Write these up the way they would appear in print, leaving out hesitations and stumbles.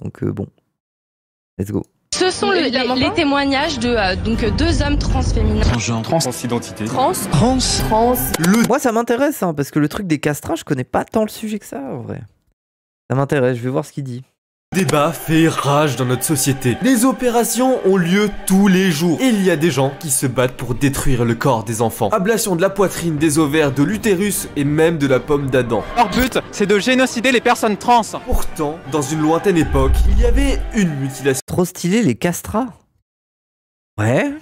Donc bon, let's go. Ce sont les témoignages de donc 2 hommes transféminins. Transgenre. Transidentité. Trans. Moi ça m'intéresse, hein, parce que le truc des castrats, je connais pas tant le sujet que ça en vrai. Ça m'intéresse, je vais voir ce qu'il dit. Le débat fait rage dans notre société. Les opérations ont lieu tous les jours. Et il y a des gens qui se battent pour détruire le corps des enfants. Ablation de la poitrine, des ovaires, de l'utérus et même de la pomme d'Adam. Leur but, c'est de génocider les personnes trans. Pourtant, dans une lointaine époque, il y avait une mutilation. Trop stylé les castrats. Ouais.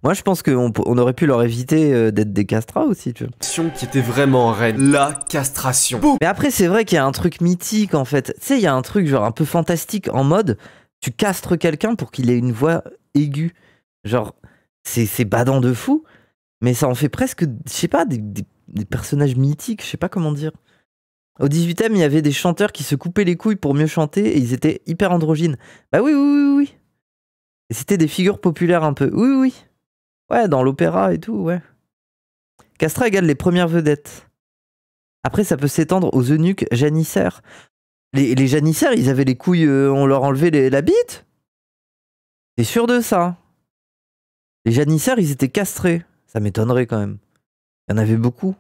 Moi je pense qu'on aurait pu leur éviter d'être des castrats aussi, tu vois. Qui était vraiment reine, la castration. Boum. Mais après c'est vrai qu'il y a un truc mythique en fait. Tu sais, il y a un truc genre un peu fantastique en mode tu castres quelqu'un pour qu'il ait une voix aiguë. Genre c'est badant de fou, mais ça en fait presque, je sais pas, des personnages mythiques, je sais pas comment dire. Au 18e, il y avait des chanteurs qui se coupaient les couilles pour mieux chanter et ils étaient hyper androgynes. Bah oui. Et c'était des figures populaires un peu. Oui. Ouais, dans l'opéra et tout, ouais. Castrat égale les premières vedettes. Après, ça peut s'étendre aux eunuques janissaires. Les janissaires, ils avaient les couilles, on leur enlevait la bite. T'es sûr de ça? Les janissaires, ils étaient castrés. Ça m'étonnerait quand même. Il y en avait beaucoup.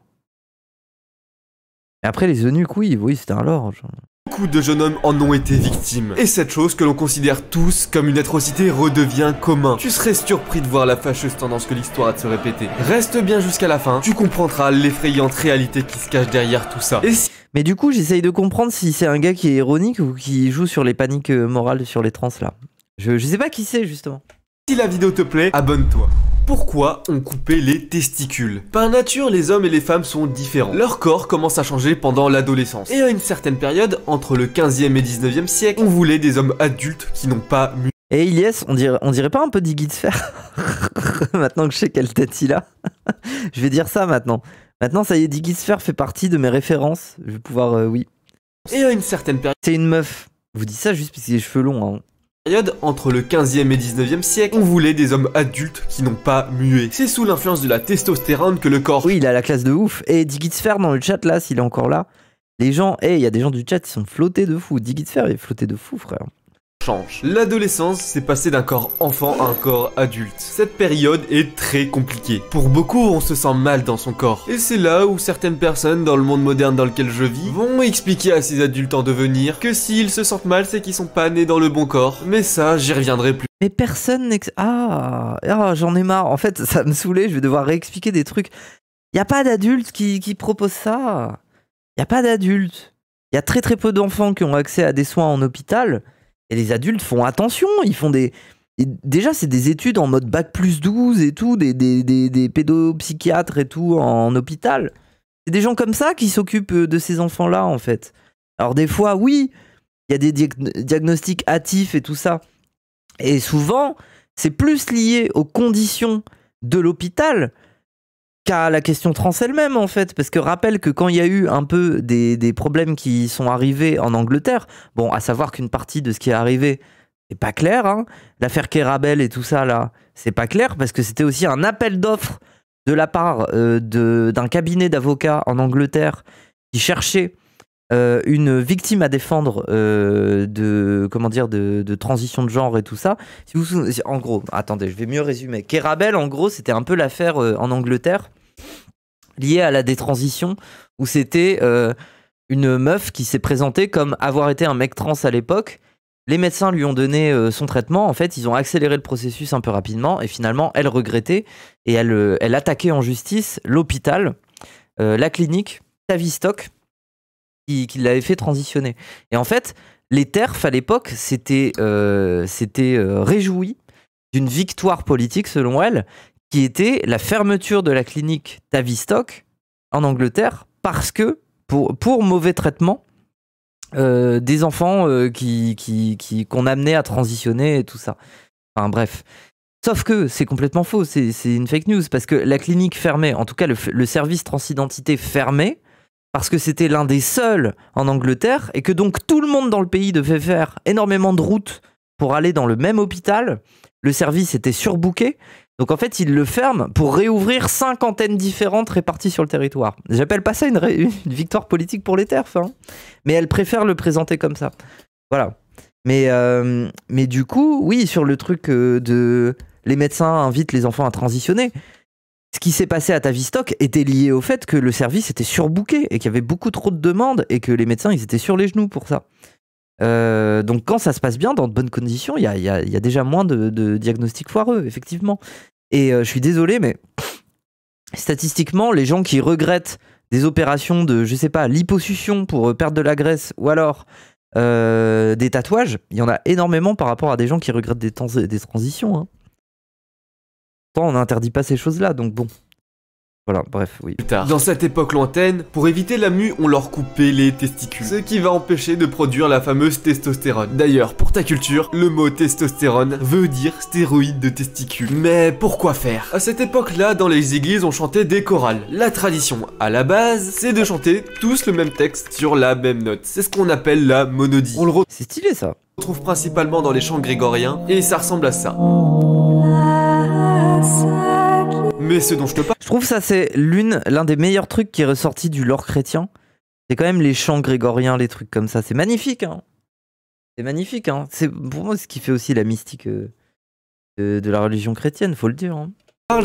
Et après, les eunuques, oui, c'était un lord. Genre. Beaucoup de jeunes hommes en ont été victimes. Et cette chose que l'on considère tous comme une atrocité redevient commun. Tu serais surpris de voir la fâcheuse tendance que l'histoire a de se répéter. Reste bien jusqu'à la fin, tu comprendras l'effrayante réalité qui se cache derrière tout ça. Mais du coup, j'essaye de comprendre si c'est un gars qui est ironique ou qui joue sur les paniques morales sur les trans là. Je sais pas qui c'est justement. Si la vidéo te plaît, abonne-toi. Pourquoi on coupait les testicules? Par nature, les hommes et les femmes sont différents. Leur corps commence à changer pendant l'adolescence. Et à une certaine période, entre le 15e et 19e siècle, on voulait des hommes adultes qui n'ont pas mu. Et Ilyes, on dirait pas un peu d'Iggy de Fer? Maintenant que je sais quelle tête il a. Je vais dire ça maintenant. Maintenant, ça y est, Diggy Sphere fait partie de mes références. Je vais pouvoir, oui. Et à une certaine période... C'est une meuf. Je vous dis ça juste parce qu'il a les cheveux longs, hein. Entre le 15e et 19e siècle, on voulait des hommes adultes qui n'ont pas mué. C'est sous l'influence de la testostérone que le corps... Oui, il a la classe de ouf. Et Diggy Sphere dans le chat, là, s'il est encore là, les gens... il y a des gens du chat qui sont flottés de fou. Diggy Sphere, il est flotté de fou, frère. Change. L'adolescence, c'est passer d'un corps enfant à un corps adulte. Cette période est très compliquée. Pour beaucoup, on se sent mal dans son corps. Et c'est là où certaines personnes dans le monde moderne dans lequel je vis vont expliquer à ces adultes en devenir que s'ils se sentent mal, c'est qu'ils sont pas nés dans le bon corps. Mais ça, j'y reviendrai plus. Mais personne j'en ai marre. En fait, ça me saoulait, je vais devoir réexpliquer des trucs. Y a pas d'adultes qui proposent ça. Y a pas d'adultes. Y a très peu d'enfants qui ont accès à des soins en hôpital. Et les adultes font attention, ils font des... Déjà, c'est des études en mode bac+12 et tout, des pédopsychiatres et tout en hôpital. C'est des gens comme ça qui s'occupent de ces enfants-là, en fait. Alors des fois, oui, il y a des diagnostics hâtifs et tout ça. Et souvent, c'est plus lié aux conditions de l'hôpital qu'à la question trans elle-même, en fait. Parce que rappelle que quand il y a eu un peu des problèmes qui sont arrivés en Angleterre, bon, à savoir qu'une partie de ce qui est arrivé, c'est pas clair, hein. L'affaire Kerabel et tout ça, là, c'est pas clair, parce que c'était aussi un appel d'offres de la part d'un cabinet d'avocats en Angleterre qui cherchait une victime à défendre de transition de genre et tout ça. Si vous, en gros, attendez, je vais mieux résumer. Kerabel, en gros, c'était un peu l'affaire en Angleterre liée à la détransition, où c'était une meuf qui s'est présentée comme avoir été un mec trans à l'époque. Les médecins lui ont donné son traitement. En fait, ils ont accéléré le processus un peu rapidement et finalement, elle regrettait et elle attaquait en justice l'hôpital, la clinique Tavistock, qui l'avait fait transitionner. Et en fait, les TERF à l'époque s'étaient réjouis d'une victoire politique, selon elle, qui était la fermeture de la clinique Tavistock en Angleterre, parce que, pour mauvais traitement, des enfants qu'on amenait à transitionner et tout ça. Enfin bref. Sauf que c'est complètement faux, c'est une fake news, parce que la clinique fermait, en tout cas le service transidentité fermait, parce que c'était l'un des seuls en Angleterre, et que donc tout le monde dans le pays devait faire énormément de routes pour aller dans le même hôpital. Le service était surbooké, donc en fait ils le ferment pour réouvrir 5 antennes différentes réparties sur le territoire. J'appelle pas ça une victoire politique pour les TERF, hein, mais elle préfère le présenter comme ça. Voilà. Mais du coup, oui, sur le truc de les médecins invitent les enfants à transitionner, ce qui s'est passé à Tavistock était lié au fait que le service était surbooké et qu'il y avait beaucoup trop de demandes et que les médecins ils étaient sur les genoux pour ça. Donc quand ça se passe bien, dans de bonnes conditions, il y a déjà moins de diagnostics foireux, effectivement. Et je suis désolé, mais statistiquement, les gens qui regrettent des opérations de, je sais pas, liposuction pour perdre de la graisse ou alors des tatouages, il y en a énormément par rapport à des gens qui regrettent des transitions. Hein. Pourtant, on n'interdit pas ces choses-là, donc bon. Voilà, bref, oui. Plus tard. Dans cette époque lointaine, pour éviter la mue, on leur coupait les testicules, ce qui va empêcher de produire la fameuse testostérone. D'ailleurs, pour ta culture, le mot testostérone veut dire stéroïde de testicules. Mais pourquoi faire? À cette époque-là, dans les églises, on chantait des chorales. La tradition, à la base, c'est de chanter tous le même texte sur la même note. C'est ce qu'on appelle la monodie. On le C'est stylé, ça. retrouve principalement dans les chants grégoriens, et ça ressemble à ça. Mais ce dont je te parle... Je trouve ça c'est l'un des meilleurs trucs qui est ressorti du lore chrétien. C'est quand même les chants grégoriens, les trucs comme ça. C'est magnifique, hein. C'est magnifique, hein. C'est pour moi ce qui fait aussi la mystique de la religion chrétienne, faut le dire. Hein.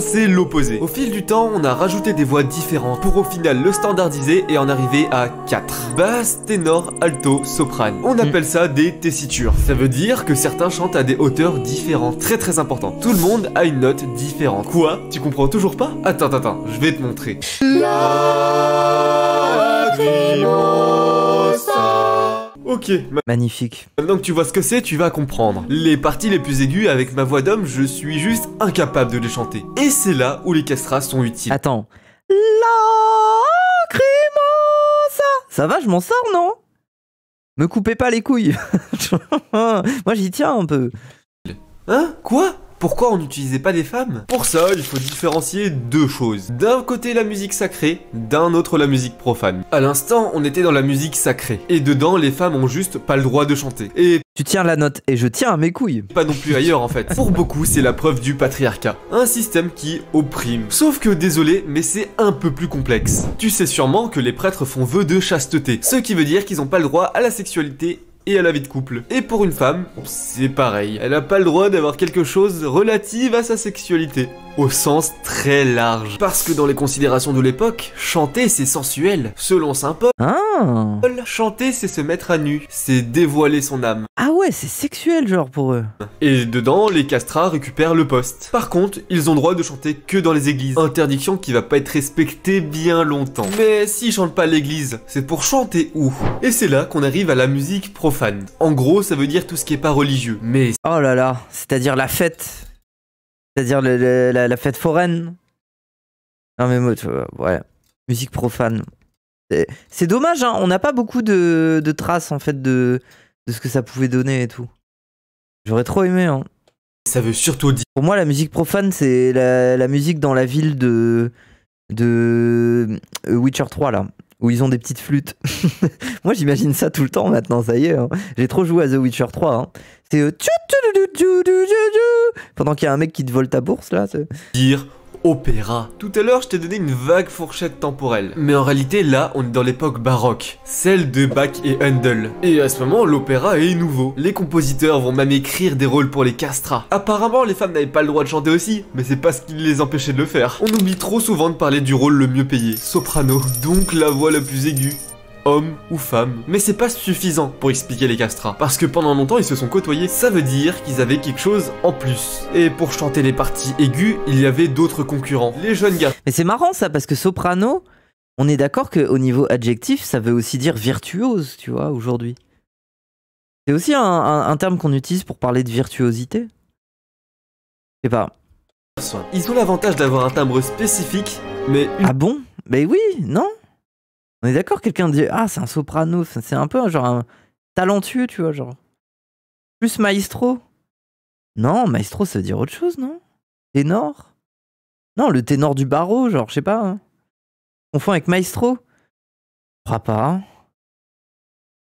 C'est l'opposé. Au fil du temps, on a rajouté des voix différentes pour au final le standardiser et en arriver à 4. Basse, ténor, alto, soprane. On appelle ça des tessitures. Ça veut dire que certains chantent à des hauteurs différentes. Très très important. Tout le monde a une note différente. Quoi? Tu comprends toujours pas? Attends, je vais te montrer. Ok, Magnifique. maintenant que tu vois ce que c'est, tu vas comprendre. Les parties les plus aiguës avec ma voix d'homme, je suis juste incapable de les chanter. Et c'est là où les castras sont utiles. Attends. Lacrimosa. Ça va, je m'en sors, non? Me coupez pas les couilles. Moi j'y tiens un peu. Hein? Quoi? Pourquoi on n'utilisait pas des femmes? Pour ça, il faut différencier deux choses. D'un côté la musique sacrée, d'un autre la musique profane. À l'instant, on était dans la musique sacrée. Et dedans, les femmes ont juste pas le droit de chanter. Et Tu tiens la note et je tiens à mes couilles. pas non plus ailleurs en fait. Pour beaucoup, c'est la preuve du patriarcat. Un système qui opprime. Sauf que, désolé, mais c'est un peu plus complexe. Tu sais sûrement que les prêtres font vœu de chasteté. Ce qui veut dire qu'ils n'ont pas le droit à la sexualité et à la vie de couple. Et pour une femme, c'est pareil. Elle n'a pas le droit d'avoir quelque chose relative à sa sexualité. Au sens très large. Parce que dans les considérations de l'époque, chanter c'est sensuel. Selon saint Paul, Ah. chanter c'est se mettre à nu. C'est dévoiler son âme. Ah ouais, c'est sexuel genre pour eux. Et dedans, les castrats récupèrent le poste. Par contre, ils ont droit de chanter que dans les églises. Interdiction qui va pas être respectée bien longtemps. Mais s'ils chantent pas à l'église, c'est pour chanter où? Et c'est là qu'on arrive à la musique profane. En gros, ça veut dire tout ce qui est pas religieux. Mais Oh là là, c'est-à-dire la fête. C'est-à-dire la fête foraine. Non mais moi, tu vois, ouais. Musique profane. C'est dommage, hein. On n'a pas beaucoup de traces en fait de ce que ça pouvait donner et tout. J'aurais trop aimé, hein. ça veut surtout dire... Pour moi, la musique profane, c'est la musique dans la ville de Witcher 3, là, où ils ont des petites flûtes. Moi, j'imagine ça tout le temps maintenant, ça y est. Hein. J'ai trop joué à The Witcher 3. Hein. C'est... pendant qu'il y a un mec qui te vole ta bourse, là. dire opéra. Tout à l'heure, je t'ai donné une vague fourchette temporelle. Mais en réalité, là, on est dans l'époque baroque, celle de Bach et Handel. Et à ce moment, l'opéra est nouveau. Les compositeurs vont même écrire des rôles pour les castrats. Apparemment, les femmes n'avaient pas le droit de chanter aussi, mais c'est pas ce qui les empêchait de le faire. On oublie trop souvent de parler du rôle le mieux payé, soprano, donc la voix la plus aiguë. Homme ou femme. Mais c'est pas suffisant pour expliquer les castrats, parce que pendant longtemps ils se sont côtoyés, ça veut dire qu'ils avaient quelque chose en plus. Et pour chanter les parties aiguës, il y avait d'autres concurrents, les jeunes garçons. Mais c'est marrant ça, parce que soprano, on est d'accord qu'au niveau adjectif, ça veut aussi dire virtuose, tu vois, aujourd'hui. C'est aussi un terme qu'on utilise pour parler de virtuosité. Je sais pas. Ils ont l'avantage d'avoir un timbre spécifique, mais Ah bon? Mais oui, non? On est d'accord, quelqu'un dit ah c'est un soprano, c'est un peu genre un talentueux, tu vois, genre plus maestro. Non, maestro ça veut dire autre chose, non? Ténor? Non, le ténor du barreau, genre je sais pas. Hein. Confond avec maestro? Je crois pas. Hein.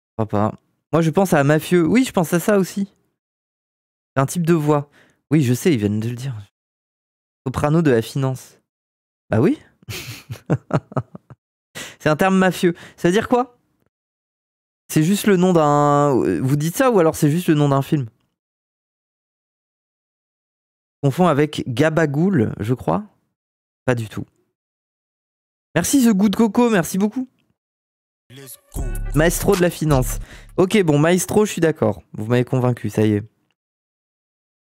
Je crois pas. Moi je pense à mafieux. Oui, je pense à ça aussi. C'est un type de voix. Oui, je sais, ils viennent de le dire. Soprano de la finance. Bah oui. C'est un terme mafieux. Ça veut dire quoi? C'est juste le nom d'un... Vous dites ça ou alors c'est juste le nom d'un film? Confond avec Gabagool, je crois. Pas du tout. Merci The Good Coco, merci beaucoup. Maestro de la finance. Ok, bon, maestro, je suis d'accord. Vous m'avez convaincu, ça y est.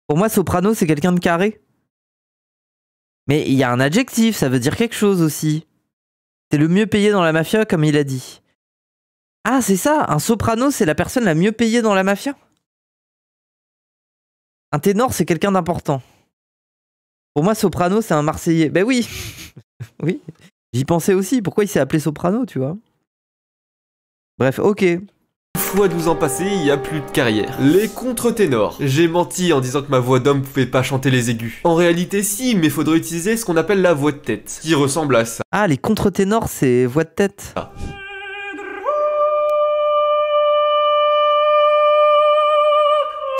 Pour moi, soprano, c'est quelqu'un de carré. Mais il y a un adjectif, ça veut dire quelque chose aussi. C'est le mieux payé dans la mafia, comme il a dit. Ah, c'est ça, un soprano, c'est la personne la mieux payée dans la mafia? Un ténor, c'est quelqu'un d'important. Pour moi, soprano, c'est un Marseillais. Ben oui. Oui. J'y pensais aussi. Pourquoi il s'est appelé soprano, tu vois? Bref, ok. Une fois 12 ans passés, il n'y a plus de carrière. Les contre-ténors. J'ai menti en disant que ma voix d'homme pouvait pas chanter les aigus. En réalité, si, mais faudrait utiliser ce qu'on appelle la voix de tête, qui ressemble à ça. Ah, les contre-ténors, c'est voix de tête.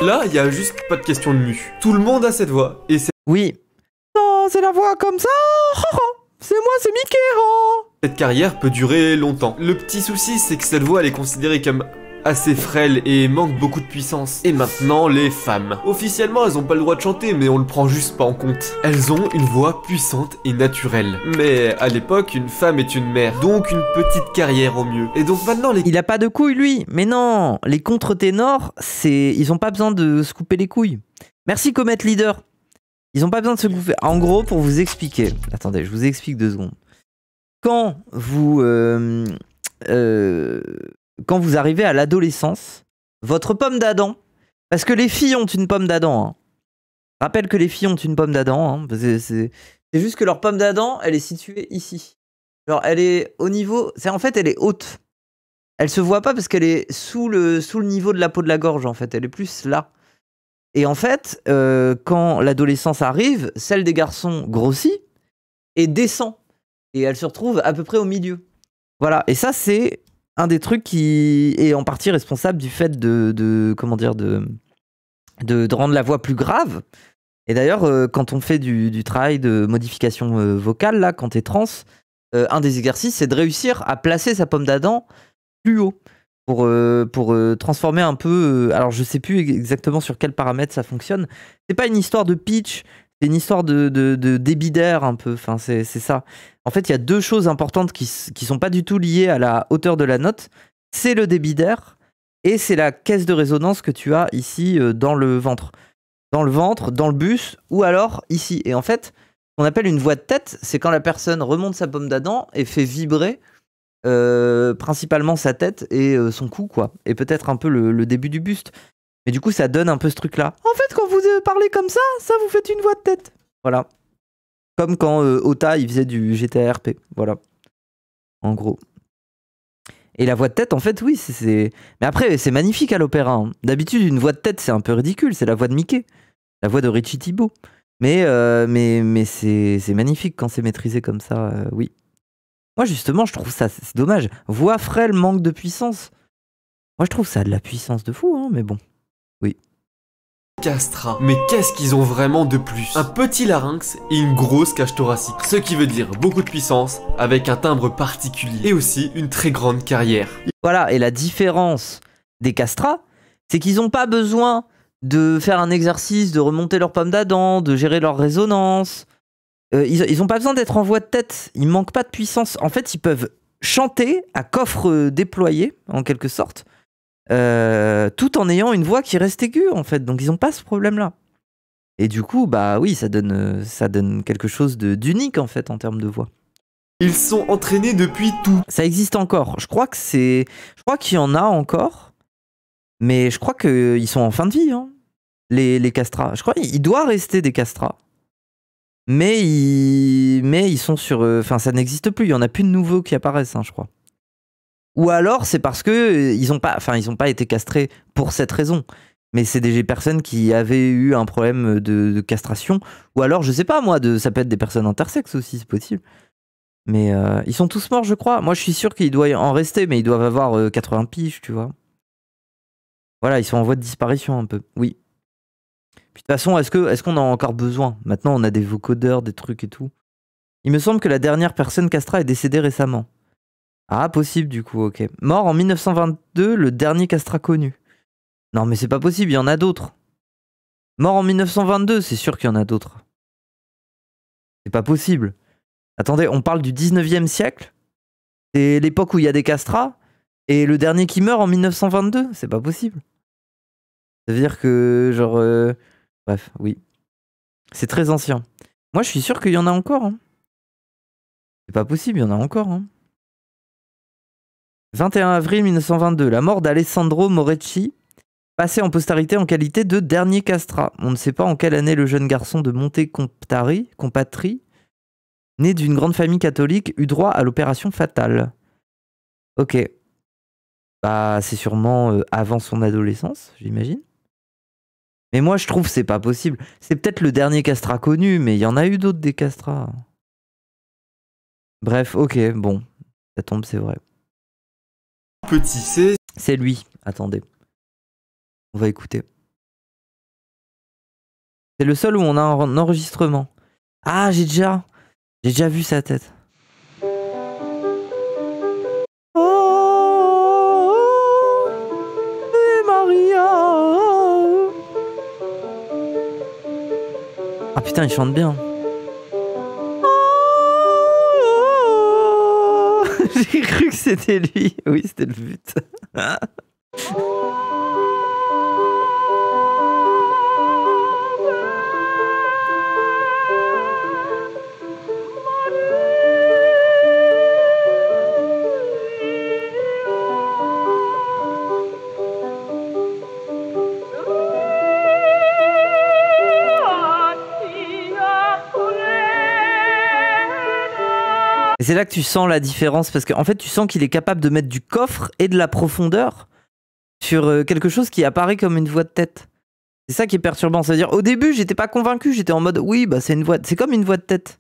Là, il y a juste pas de question de mu. Tout le monde a cette voix, et Oui. Non, c'est la voix comme ça. C'est moi, c'est Mickey. cette carrière peut durer longtemps. Le petit souci, c'est que cette voix, elle est considérée comme assez frêle et manque beaucoup de puissance. Et maintenant, les femmes. Officiellement, elles ont pas le droit de chanter, mais on le prend juste pas en compte. Elles ont une voix puissante et naturelle. Mais à l'époque, une femme est une mère, donc une petite carrière au mieux. Et donc maintenant, les... Il a pas de couilles, lui. Mais non, les contre-ténors, c'est... Ils ont pas besoin de se couper les couilles. Merci, Comet Leader. Ils ont pas besoin de se couper. En gros, pour vous expliquer... Attendez, je vous explique 2 secondes. Quand vous arrivez à l'adolescence, votre pomme d'Adam, parce que les filles ont une pomme d'Adam, hein. Rappelle que les filles ont une pomme d'Adam, hein. C'est juste que leur pomme d'Adam, elle est située ici. Genre, elle est au niveau... En fait, elle est haute. Elle se voit pas parce qu'elle est sous le niveau de la peau de la gorge, en fait. Elle est plus là. Et en fait, quand l'adolescence arrive, celle des garçons grossit et descend. Et elle se retrouve à peu près au milieu. Voilà. Et ça, c'est un des trucs qui est en partie responsable du fait de rendre la voix plus grave. Et d'ailleurs, quand on fait du travail de modification vocale, là, quand t'es trans, un des exercices, c'est de réussir à placer sa pomme d'Adam plus haut pour transformer un peu... alors, je sais plus exactement sur quel paramètre ça fonctionne. C'est pas une histoire de pitch, c'est une histoire de débit d'air un peu. Enfin, c'est ça. En fait, il y a 2 choses importantes qui sont pas du tout liées à la hauteur de la note. C'est le débit d'air et c'est la caisse de résonance que tu as ici dans le ventre. Dans le ventre, dans le bus ou alors ici. Et en fait, ce qu'on appelle une voix de tête, c'est quand la personne remonte sa pomme d'Adam et fait vibrer principalement sa tête et son cou, quoi. Et peut-être un peu le début du buste. Mais du coup, ça donne un peu ce truc-là. En fait, quand vous parlez comme ça vous fait une voix de tête. Voilà. Comme quand Ota, il faisait du GTRP. Voilà. En gros. Et la voix de tête, en fait, oui, c'est... Mais après, c'est magnifique à l'opéra, hein. D'habitude, une voix de tête, c'est un peu ridicule. C'est la voix de Mickey. La voix de Richie Thibault. Mais c'est magnifique quand c'est maîtrisé comme ça, oui. Moi, justement, je trouve ça, c'est dommage. Voix frêle, manque de puissance. Moi, je trouve ça a de la puissance de fou, hein, mais bon. Oui. Castrats. Mais qu'est-ce qu'ils ont vraiment de plus? Un petit larynx et une grosse cage thoracique. Ce qui veut dire beaucoup de puissance, avec un timbre particulier. Et aussi une très grande carrière. Voilà, et la différence des castrats, c'est qu'ils n'ont pas besoin de faire un exercice, de remonter leur pomme d'Adam, de gérer leur résonance. Ils n'ont pas besoin d'être en voix de tête. Ils manquent pas de puissance. En fait, ils peuvent chanter à coffre déployé, en quelque sorte, tout en ayant une voix qui reste aiguë, en fait. Donc, ils n'ont pas ce problème-là. Et du coup, bah oui, ça donne quelque chose d'unique, en fait, en termes de voix. Ils sont entraînés depuis tout. Ça existe encore. Je crois qu'il y en a encore. Mais je crois qu'ils sont en fin de vie, hein, les castrats. Je crois qu'il doit rester des castrats. Mais ils sont sur... Enfin, ça n'existe plus. Il n'y en a plus de nouveaux qui apparaissent, hein, je crois. Ou alors, c'est parce que ils n'ont pas été castrés pour cette raison. Mais c'est des personnes qui avaient eu un problème de castration. Ou alors, je sais pas, moi, ça peut être des personnes intersexes aussi, c'est possible. Mais ils sont tous morts, je crois. Moi, je suis sûr qu'il doit en rester, mais ils doivent avoir 80 piges, tu vois. Voilà, ils sont en voie de disparition un peu, oui. Puis de toute façon, est-ce qu'on en a encore besoin? Maintenant, on a des vocodeurs, des trucs et tout. Il me semble que la dernière personne castra est décédée récemment. Ah, possible du coup, ok. Mort en 1922, le dernier castrat connu. Non, mais c'est pas possible, il y en a d'autres. Mort en 1922, c'est sûr qu'il y en a d'autres. C'est pas possible. Attendez, on parle du 19e siècle? C'est l'époque où il y a des castrats? Et le dernier qui meurt en 1922? C'est pas possible. Ça veut dire que, genre... Bref, oui. C'est très ancien. Moi, je suis sûr qu'il y en a encore. Hein. C'est pas possible, il y en a encore. Hein. 21 avril 1922, la mort d'Alessandro Morecci, passé en postérité en qualité de dernier castrat. On ne sait pas en quelle année le jeune garçon de Compatri, né d'une grande famille catholique, eut droit à l'opération fatale. Ok. Bah, c'est sûrement avant son adolescence, j'imagine. Mais moi, je trouve que c'est pas possible. C'est peut-être le dernier castrat connu, mais il y en a eu d'autres des castrats. Bref, ok, bon. Ça tombe, c'est vrai. Petit, c'est lui. Attendez. On va écouter. C'est le seul où on a un enregistrement. Ah, j'ai déjà vu sa tête. Ah putain, il chante bien. J'ai cru que c'était lui. Oui, c'était le but. Et c'est là que tu sens la différence, parce qu'en fait, tu sens qu'il est capable de mettre du coffre et de la profondeur sur quelque chose qui apparaît comme une voix de tête. C'est ça qui est perturbant. C'est-à-dire, au début, j'étais pas convaincu, j'étais en mode, oui, bah c'est comme une voix de tête.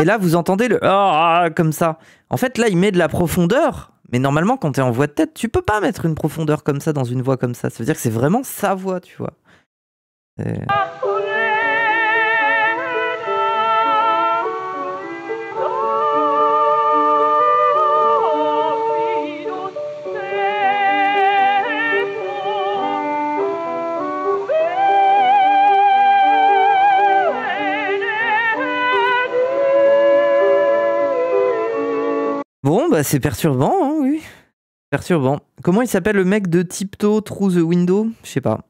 Et là, vous entendez le ah comme ça. En fait, là, il met de la profondeur, mais normalement, quand t'es en voix de tête, tu peux pas mettre une profondeur comme ça dans une voix comme ça. Ça veut dire que c'est vraiment sa voix, tu vois. Bon, bah c'est perturbant, hein, oui. Perturbant. Comment il s'appelle le mec de Tiptoe Through the Window? Je sais pas.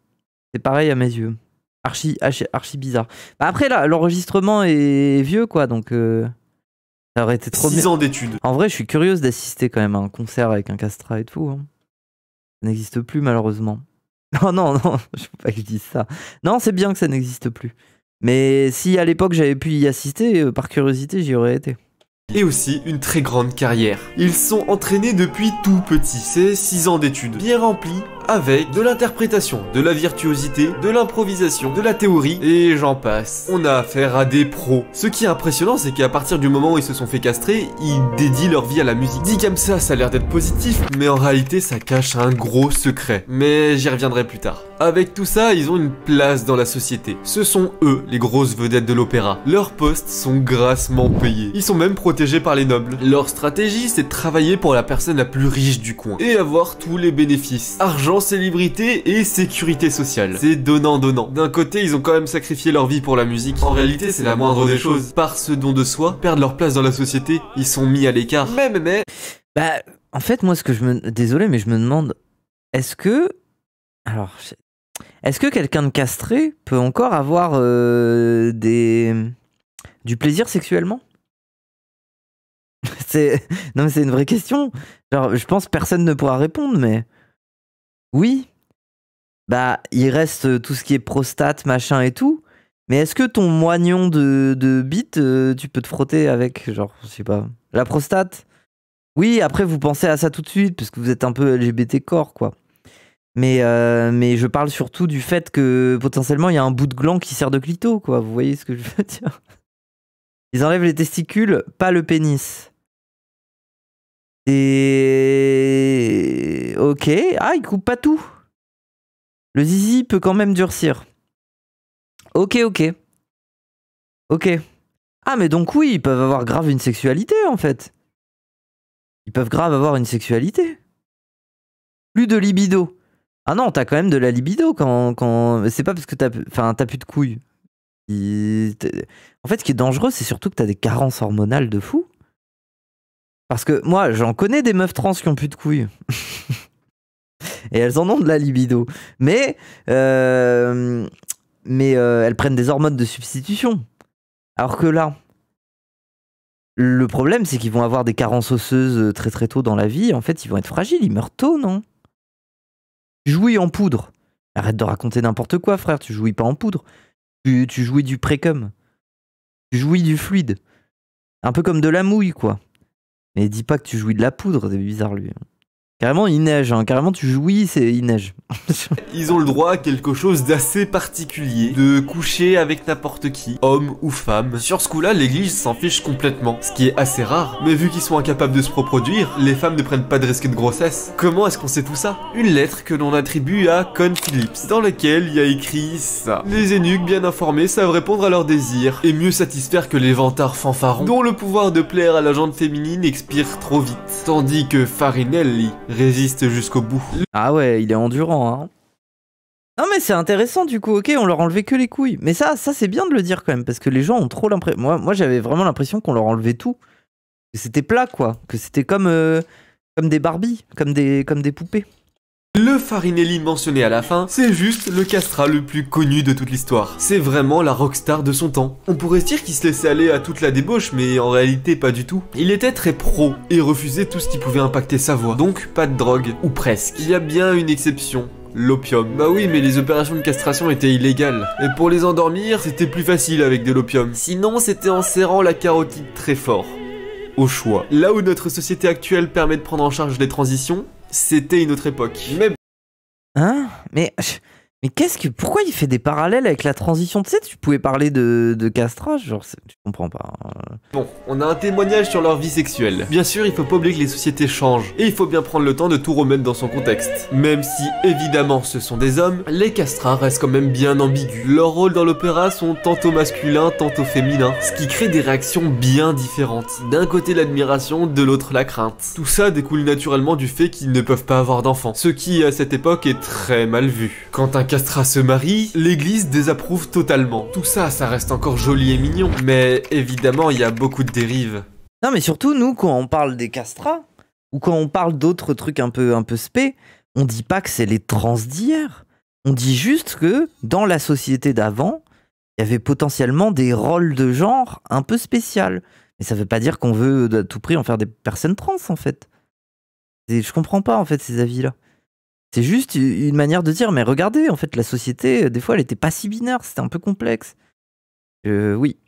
C'est pareil à mes yeux. Archi bizarre. Bah après, là, l'enregistrement est vieux, quoi, donc ça aurait été trop bien. 6 ans d'études. En vrai, je suis curieuse d'assister quand même à un concert avec un castrat et tout. Hein. Ça n'existe plus, malheureusement. Oh non, je peux pas que je dise ça. Non, c'est bien que ça n'existe plus. Mais si à l'époque j'avais pu y assister, par curiosité, j'y aurais été. Et aussi une très grande carrière. Ils sont entraînés depuis tout petit, c'est 6 ans d'études, bien remplis, avec de l'interprétation, de la virtuosité, de l'improvisation, de la théorie, et j'en passe. On a affaire à des pros. Ce qui est impressionnant, c'est qu'à partir du moment où ils se sont fait castrer, ils dédient leur vie à la musique. Dit comme ça a l'air d'être positif, mais en réalité ça cache un gros secret. Mais j'y reviendrai plus tard. Avec tout ça, ils ont une place dans la société. Ce sont eux, les grosses vedettes de l'opéra. Leurs postes sont grassement payés. Ils sont même protégés par les nobles. Leur stratégie, c'est de travailler pour la personne la plus riche du coin. Et avoir tous les bénéfices. Argent, célébrité et sécurité sociale. C'est donnant-donnant. D'un côté, ils ont quand même sacrifié leur vie pour la musique. En réalité, c'est la moindre des choses. Par ce don de soi, perdent leur place dans la société, ils sont mis à l'écart. Mais... Bah, en fait, moi, ce que je me... Désolé, mais je me demande... Est-ce que... Alors... Est-ce que quelqu'un de castré peut encore avoir du plaisir sexuellement? Non mais c'est une vraie question. Genre, je pense que personne ne pourra répondre, mais... Oui. Bah, il reste tout ce qui est prostate, machin et tout. Mais est-ce que ton moignon de bite, tu peux te frotter avec, genre, je sais pas, la prostate? Oui, après vous pensez à ça tout de suite, parce que vous êtes un peu LGBT core, quoi. Mais je parle surtout du fait que potentiellement il y a un bout de gland qui sert de clito, quoi. Vous voyez ce que je veux dire? Ils enlèvent les testicules, pas le pénis. Et... Ok. Ah, ils coupent pas tout. Le zizi peut quand même durcir. Ok. Ah, mais donc oui, ils peuvent avoir grave une sexualité, en fait. ils peuvent grave avoir une sexualité. Plus de libido. Ah non, t'as quand même de la libido quand... C'est pas parce que t'as plus de couilles. En fait, ce qui est dangereux, c'est surtout que t'as des carences hormonales de fou. Parce que moi, j'en connais des meufs trans qui ont plus de couilles. Et elles en ont de la libido. Mais elles prennent des hormones de substitution. Alors que là, le problème, c'est qu'ils vont avoir des carences osseuses très très tôt dans la vie. En fait, ils vont être fragiles, ils meurent tôt, non? Tu jouis en poudre. Arrête de raconter n'importe quoi, frère. Tu jouis pas en poudre. Tu jouis du précum. Tu jouis du fluide. Un peu comme de la mouille, quoi. Mais dis pas que tu jouis de la poudre, c'est bizarre, lui. Carrément, il neige, hein. Carrément, tu jouis, il neige. Ils ont le droit à quelque chose d'assez particulier, de coucher avec n'importe qui, homme ou femme. Sur ce coup-là, l'église s'en fiche complètement, ce qui est assez rare. Mais vu qu'ils sont incapables de se reproduire, les femmes ne prennent pas de risque de grossesse. Comment est-ce qu'on sait tout ça? Une lettre que l'on attribue à Con Phillips, dans laquelle il y a écrit ça. Les eunuques bien informés savent répondre à leurs désirs, et mieux satisfaire que les vantards fanfarons, dont le pouvoir de plaire à la gente féminine expire trop vite. Tandis que Farinelli résiste jusqu'au bout. Ah ouais, il est endurant, hein. Non mais c'est intéressant du coup, ok, on leur enlevait que les couilles. Mais ça c'est bien de le dire quand même, parce que les gens ont trop l'impression... Moi j'avais vraiment l'impression qu'on leur enlevait tout. Que c'était plat quoi, que c'était comme des Barbies, comme des poupées. Le Farinelli mentionné à la fin, c'est juste le castrat le plus connu de toute l'histoire. C'est vraiment la rockstar de son temps. On pourrait se dire qu'il se laissait aller à toute la débauche, mais en réalité pas du tout. Il était très pro, et refusait tout ce qui pouvait impacter sa voix. Donc pas de drogue, ou presque. Il y a bien une exception. L'opium. Bah oui, mais les opérations de castration étaient illégales. Et pour les endormir, c'était plus facile avec de l'opium. Sinon, c'était en serrant la carotide très fort. Au choix. Là où notre société actuelle permet de prendre en charge les transitions, c'était une autre époque. Mais... Hein? Mais pourquoi il fait des parallèles avec la transition? Tu sais, tu pouvais parler de castrage, genre, je comprends pas. Bon, on a un témoignage sur leur vie sexuelle. Bien sûr, il faut pas oublier que les sociétés changent, et il faut bien prendre le temps de tout remettre dans son contexte. Même si, évidemment, ce sont des hommes, les castrats restent quand même bien ambigus. Leurs rôles dans l'opéra sont tantôt masculins, tantôt féminins, ce qui crée des réactions bien différentes. D'un côté l'admiration, de l'autre la crainte. Tout ça découle naturellement du fait qu'ils ne peuvent pas avoir d'enfants, ce qui, à cette époque, est très mal vu. Quand un castrat se marie, l'église désapprouve totalement. Tout ça, ça reste encore joli et mignon, mais évidemment, il y a beaucoup de dérives. Non mais surtout, nous, quand on parle des castrats, ou quand on parle d'autres trucs un peu spé, on dit pas que c'est les trans d'hier. On dit juste que, dans la société d'avant, il y avait potentiellement des rôles de genre un peu spécial. Mais ça veut pas dire qu'on veut à tout prix en faire des personnes trans, en fait. Je comprends pas, en fait, ces avis-là. C'est juste une manière de dire, mais regardez, en fait, la société, des fois, elle était pas si binaire, c'était un peu complexe. Oui.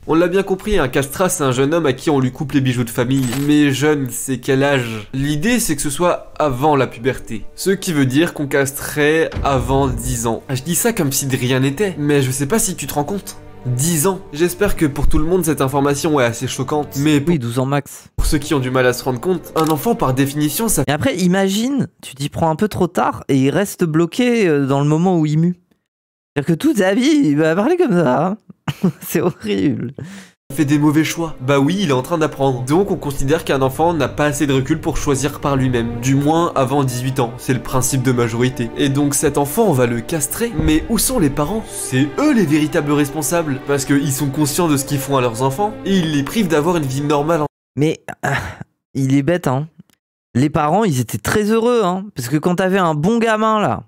On l'a bien compris, un castrat, c'est un jeune homme à qui on lui coupe les bijoux de famille. Mais jeune, c'est quel âge? L'idée, c'est que ce soit avant la puberté. Ce qui veut dire qu'on castrait avant 10 ans. Je dis ça comme si de rien n'était, mais je sais pas si tu te rends compte. 10 ans. J'espère que pour tout le monde cette information est assez choquante. Mais oui, 12 ans max. Pour ceux qui ont du mal à se rendre compte, un enfant par définition ça... Mais après, imagine, tu t'y prends un peu trop tard et il reste bloqué dans le moment où il mue. C'est-à-dire que toute sa vie, il va parler comme ça. Hein. C'est horrible. Fait des mauvais choix. Bah oui, il est en train d'apprendre. Donc on considère qu'un enfant n'a pas assez de recul pour choisir par lui-même. Du moins avant 18 ans, c'est le principe de majorité. Et donc cet enfant, on va le castrer. Mais où sont les parents? C'est eux les véritables responsables. Parce qu'ils sont conscients de ce qu'ils font à leurs enfants. Et ils les privent d'avoir une vie normale. Mais il est bête, hein. Les parents, ils étaient très heureux, hein. Parce que quand t'avais un bon gamin, là,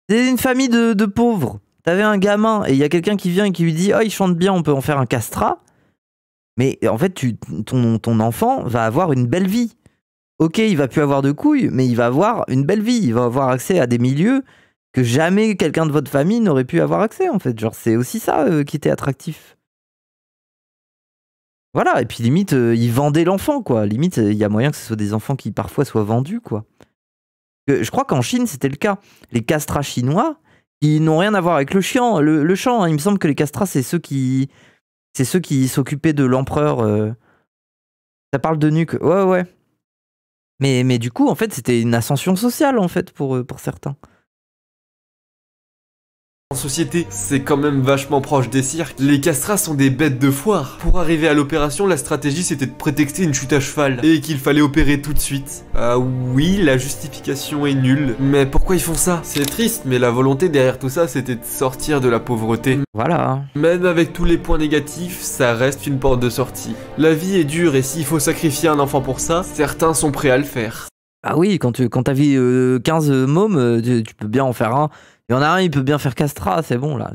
c'était une famille de pauvres. T'avais un gamin et il y a quelqu'un qui vient et qui lui dit « Oh, il chante bien, on peut en faire un castrat. » Mais en fait, ton enfant va avoir une belle vie. Ok, il va plus avoir de couilles, mais il va avoir une belle vie. Il va avoir accès à des milieux que jamais quelqu'un de votre famille n'aurait pu avoir accès, en fait. Genre, c'est aussi ça qui était attractif. Voilà, et puis limite, ils vendaient l'enfant, quoi. Limite, il y a moyen que ce soit des enfants qui parfois soient vendus, quoi. Je crois qu'en Chine, c'était le cas. Les castrats chinois, ils n'ont rien à voir avec le chant. Le chant, hein. Il me semble que les castrats, c'est ceux qui s'occupaient de l'empereur. Ça parle de nuque. Ouais. Mais du coup, en fait, c'était une ascension sociale, en fait, pour certains. société. C'est quand même vachement proche des cirques. Les castrats sont des bêtes de foire. Pour arriver à l'opération, la stratégie c'était de prétexter une chute à cheval et qu'il fallait opérer tout de suite. Ah oui, la justification est nulle. Mais pourquoi ils font ça? C'est triste, mais la volonté derrière tout ça c'était de sortir de la pauvreté. Voilà. Même avec tous les points négatifs, ça reste une porte de sortie. La vie est dure et s'il faut sacrifier un enfant pour ça, certains sont prêts à le faire. Ah oui, quand t'as vu 15 mômes, tu peux bien en faire un. Il y en a un, il peut bien faire castrat, c'est bon là.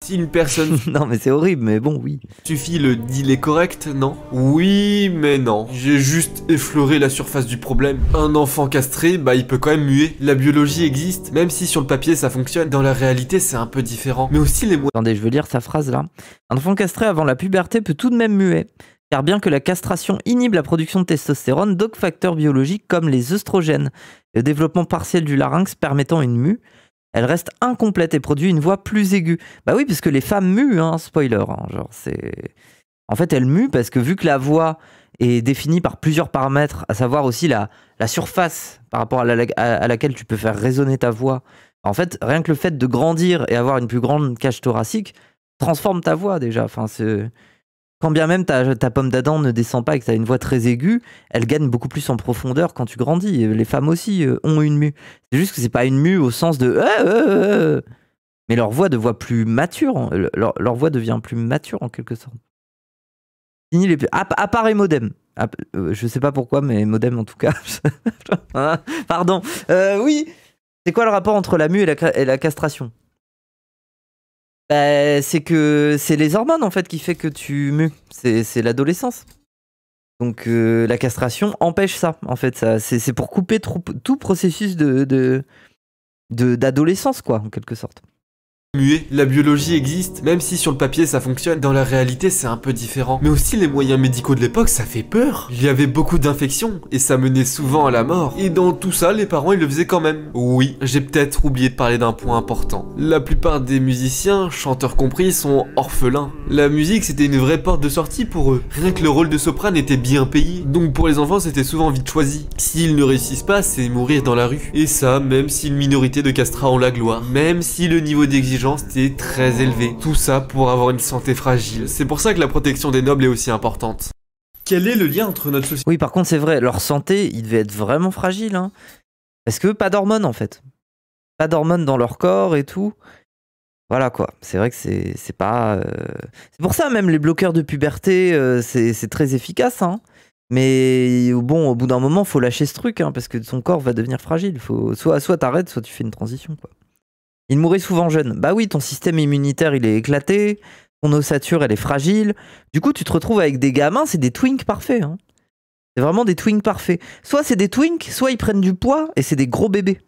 Si une personne Non mais c'est horrible, mais bon, oui. suffit, le deal est correct, non? Oui, mais non. J'ai juste effleuré la surface du problème. Un enfant castré, bah il peut quand même muer. La biologie existe, même si sur le papier ça fonctionne. Dans la réalité, c'est un peu différent. Mais aussi les moyens. Attendez, je veux lire sa phrase là. Un enfant castré avant la puberté peut tout de même muer. Car bien que la castration inhibe la production de testostérone, d'autres facteurs biologiques comme les œstrogènes et le développement partiel du larynx permettant une mue, elle reste incomplète et produit une voix plus aiguë. Bah oui, parce que les femmes muent, hein, spoiler. Hein, genre c'est... En fait, elles muent parce que vu que la voix est définie par plusieurs paramètres, à savoir aussi la surface par rapport à laquelle tu peux faire résonner ta voix, en fait, rien que le fait de grandir et avoir une plus grande cage thoracique transforme ta voix déjà. Enfin, c'est... Quand bien même ta pomme d'Adam ne descend pas et que tu as une voix très aiguë, elle gagne beaucoup plus en profondeur quand tu grandis. Les femmes aussi ont une mue. C'est juste que c'est pas une mue au sens de... Mais leur voix devient plus mature. Leur voix devient plus mature en quelque sorte. Fini les... À part Emodem. Je sais pas pourquoi, mais Emodem en tout cas. Pardon. Oui. C'est quoi le rapport entre la mue et la castration? Bah, c'est que c'est les hormones en fait qui fait que tu mues. C'est l'adolescence. Donc la castration empêche ça en fait. C'est pour couper tout processus d'adolescence quoi en quelque sorte. Muet. La biologie existe, même si sur le papier ça fonctionne, dans la réalité c'est un peu différent. Mais aussi les moyens médicaux de l'époque, ça fait peur. Il y avait beaucoup d'infections, et ça menait souvent à la mort. Et dans tout ça, les parents ils le faisaient quand même. Oui, j'ai peut-être oublié de parler d'un point important. La plupart des musiciens, chanteurs compris, sont orphelins. La musique c'était une vraie porte de sortie pour eux. Rien que le rôle de soprane était bien payé. Donc pour les enfants c'était souvent vite choisi. S'ils ne réussissent pas, c'est mourir dans la rue. Et ça, même si une minorité de castrats ont la gloire. Même si le niveau d'exigence est très élevé. Tout ça pour avoir une santé fragile. C'est pour ça que la protection des nobles est aussi importante. Quel est le lien entre notre société? Oui, par contre, c'est vrai, leur santé, ils devaient être vraiment fragiles. Hein. Parce que pas d'hormones en fait. Pas d'hormones dans leur corps et tout. Voilà quoi. C'est vrai que c'est pas. C'est pour ça, même les bloqueurs de puberté, c'est très efficace. Hein. Mais bon, au bout d'un moment, faut lâcher ce truc. Hein, parce que ton corps va devenir fragile. Faut... Soit t'arrêtes, soit tu fais une transition quoi. Il mourait souvent jeune. Bah oui, ton système immunitaire, il est éclaté. Ton ossature, elle est fragile. Du coup, tu te retrouves avec des gamins, c'est des twinks parfaits. Hein. C'est vraiment des twinks parfaits. Soit c'est des twinks, soit ils prennent du poids et c'est des gros bébés.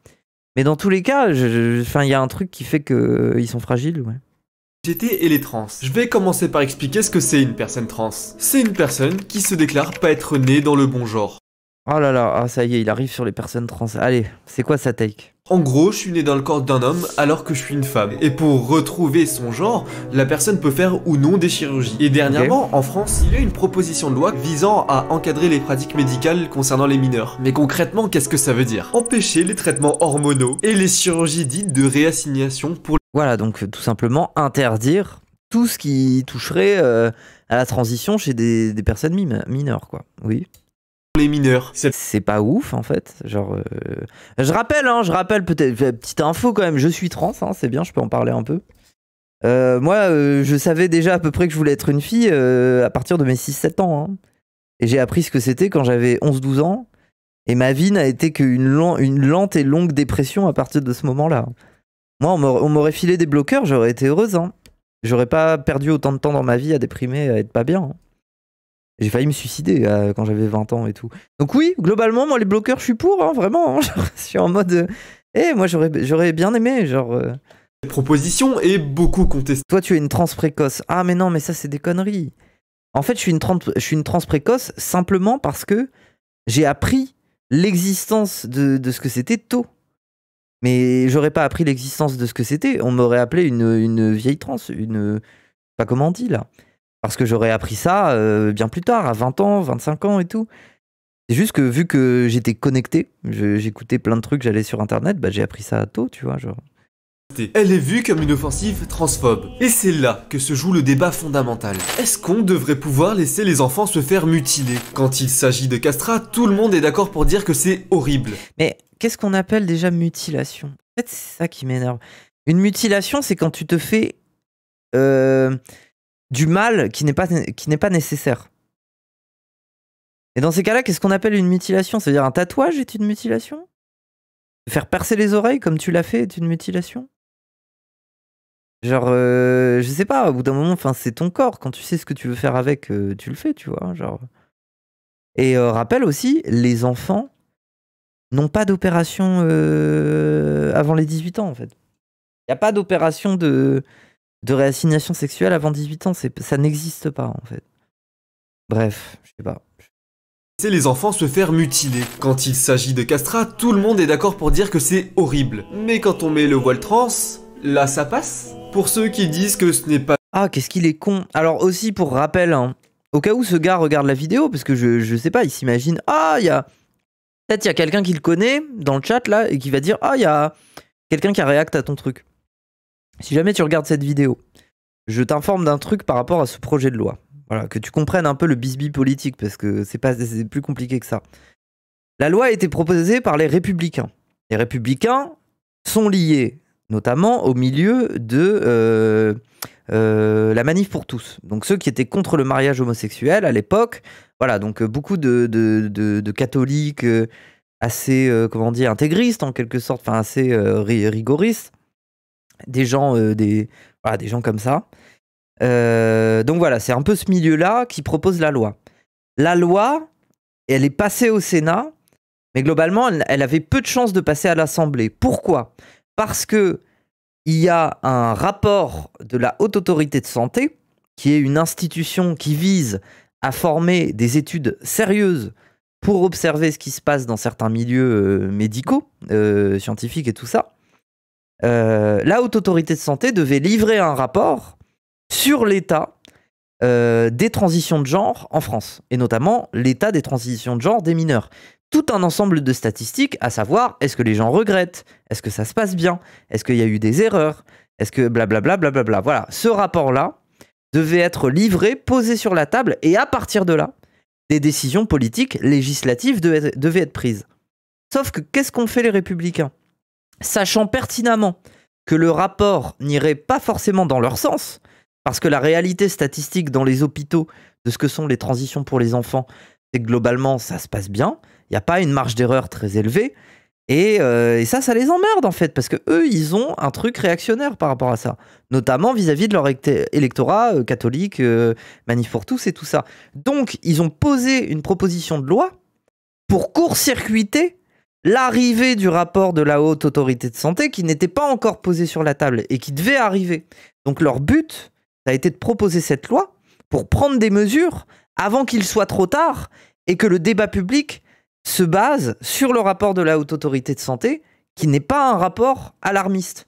Mais dans tous les cas, il y a un truc qui fait qu'ils sont fragiles. Ouais. Et les trans. Je vais commencer par expliquer ce que c'est une personne trans. C'est une personne qui se déclare pas être née dans le bon genre. Oh là là, ah, ça y est, il arrive sur les personnes trans. Allez, c'est quoi sa take? En gros, je suis né dans le corps d'un homme alors que je suis une femme. Et pour retrouver son genre, la personne peut faire ou non des chirurgies. Et dernièrement, en France, il y a une proposition de loi visant à encadrer les pratiques médicales concernant les mineurs. Mais concrètement, qu'est-ce que ça veut dire? Empêcher les traitements hormonaux et les chirurgies dites de réassignation pour... Voilà, donc tout simplement interdire tout ce qui toucherait à la transition chez des personnes mineures, quoi. Oui. Les mineurs. C'est pas ouf en fait. Genre, je rappelle peut-être, petite info quand même, je suis trans, hein, c'est bien, je peux en parler un peu. Moi, je savais déjà à peu près que je voulais être une fille à partir de mes 6-7 ans. Hein. Et j'ai appris ce que c'était quand j'avais 11-12 ans. Et ma vie n'a été qu'une lente et longue dépression à partir de ce moment-là. Moi, on m'aurait filé des bloqueurs, j'aurais été heureuse. Hein. J'aurais pas perdu autant de temps dans ma vie à déprimer, à être pas bien. Hein. J'ai failli me suicider quand j'avais 20 ans et tout. Donc oui, globalement, moi les bloqueurs, je suis pour, hein, vraiment. Hein, je suis en mode... moi j'aurais bien aimé, genre... Cette proposition est beaucoup contestée. Toi tu es une trans précoce. Ah mais non, mais ça c'est des conneries. En fait, je suis une trans précoce simplement parce que j'ai appris l'existence de ce que c'était tôt. Mais j'aurais pas appris l'existence de ce que c'était. On m'aurait appelé une vieille trans, pas comment on dit là. Parce que j'aurais appris ça bien plus tard, à 20 ans, 25 ans et tout. C'est juste que vu que j'étais connecté, j'écoutais plein de trucs, j'allais sur internet, bah j'ai appris ça tôt, tu vois. Genre. Elle est vue comme une offensive transphobe. Et c'est là que se joue le débat fondamental. Est-ce qu'on devrait pouvoir laisser les enfants se faire mutiler? Quand il s'agit de castrat, tout le monde est d'accord pour dire que c'est horrible. Mais qu'est-ce qu'on appelle déjà mutilation? En fait, c'est ça qui m'énerve. Une mutilation, c'est quand tu te fais du mal qui n'est pas nécessaire. Et dans ces cas-là, qu'est-ce qu'on appelle une mutilation? C'est-à-dire un tatouage est une mutilation? Faire percer les oreilles comme tu l'as fait est une mutilation? Genre, je sais pas, au bout d'un moment, c'est ton corps. Quand tu sais ce que tu veux faire avec, tu le fais, tu vois. Genre. Et rappel aussi, les enfants n'ont pas d'opération avant les 18 ans, en fait. Il n'y a pas d'opération de réassignation sexuelle avant 18 ans. Ça n'existe pas, en fait. Bref, je sais pas. Laisser les enfants se faire mutiler. Quand il s'agit de castrat, tout le monde est d'accord pour dire que c'est horrible. Mais quand on met le voile trans, là ça passe. Pour ceux qui disent que ce n'est pas... Ah, qu'est-ce qu'il est con. Alors aussi, pour rappel, hein, au cas où ce gars regarde la vidéo, parce que je sais pas, il s'imagine, peut-être il y a quelqu'un qui le connaît dans le chat là, et qui va dire, il y a quelqu'un qui a réacté à ton truc. Si jamais tu regardes cette vidéo, je t'informe d'un truc par rapport à ce projet de loi. Voilà, que tu comprennes un peu le bisbis politique, parce que c'est plus compliqué que ça. La loi a été proposée par les Républicains. Les Républicains sont liés notamment au milieu de la Manif pour tous. Donc ceux qui étaient contre le mariage homosexuel à l'époque. Voilà, donc beaucoup de catholiques assez, comment dire, intégristes en quelque sorte, assez rigoristes. Des gens comme ça. Donc voilà, c'est un peu ce milieu-là qui propose la loi. La loi, elle est passée au Sénat, mais globalement, elle avait peu de chances de passer à l'Assemblée. Pourquoi ? Parce que il y a un rapport de la Haute Autorité de Santé, qui est une institution qui vise à former des études sérieuses pour observer ce qui se passe dans certains milieux médicaux, scientifiques et tout ça. La Haute Autorité de Santé devait livrer un rapport sur l'état des transitions de genre en France, et notamment l'état des transitions de genre des mineurs. Tout un ensemble de statistiques, à savoir, est-ce que les gens regrettent? Est-ce que ça se passe bien? Est-ce qu'il y a eu des erreurs? Est-ce que blablabla, blablabla. Voilà, ce rapport-là devait être livré, posé sur la table, et à partir de là, des décisions politiques, législatives devaient être prises. Sauf que, qu'est-ce qu'ont fait les Républicains? Sachant pertinemment que le rapport n'irait pas forcément dans leur sens, parce que la réalité statistique dans les hôpitaux de ce que sont les transitions pour les enfants, c'est que globalement, ça se passe bien. Il n'y a pas une marge d'erreur très élevée. Et ça les emmerde en fait, parce que eux, ils ont un truc réactionnaire par rapport à ça. Notamment vis-à-vis de leur électorat catholique, Manif pour tous et tout ça. Donc, ils ont posé une proposition de loi pour court-circuiter l'arrivée du rapport de la Haute Autorité de Santé qui n'était pas encore posé sur la table et qui devait arriver. Donc, leur but, ça a été de proposer cette loi pour prendre des mesures avant qu'il soit trop tard et que le débat public se base sur le rapport de la Haute Autorité de Santé, qui n'est pas un rapport alarmiste.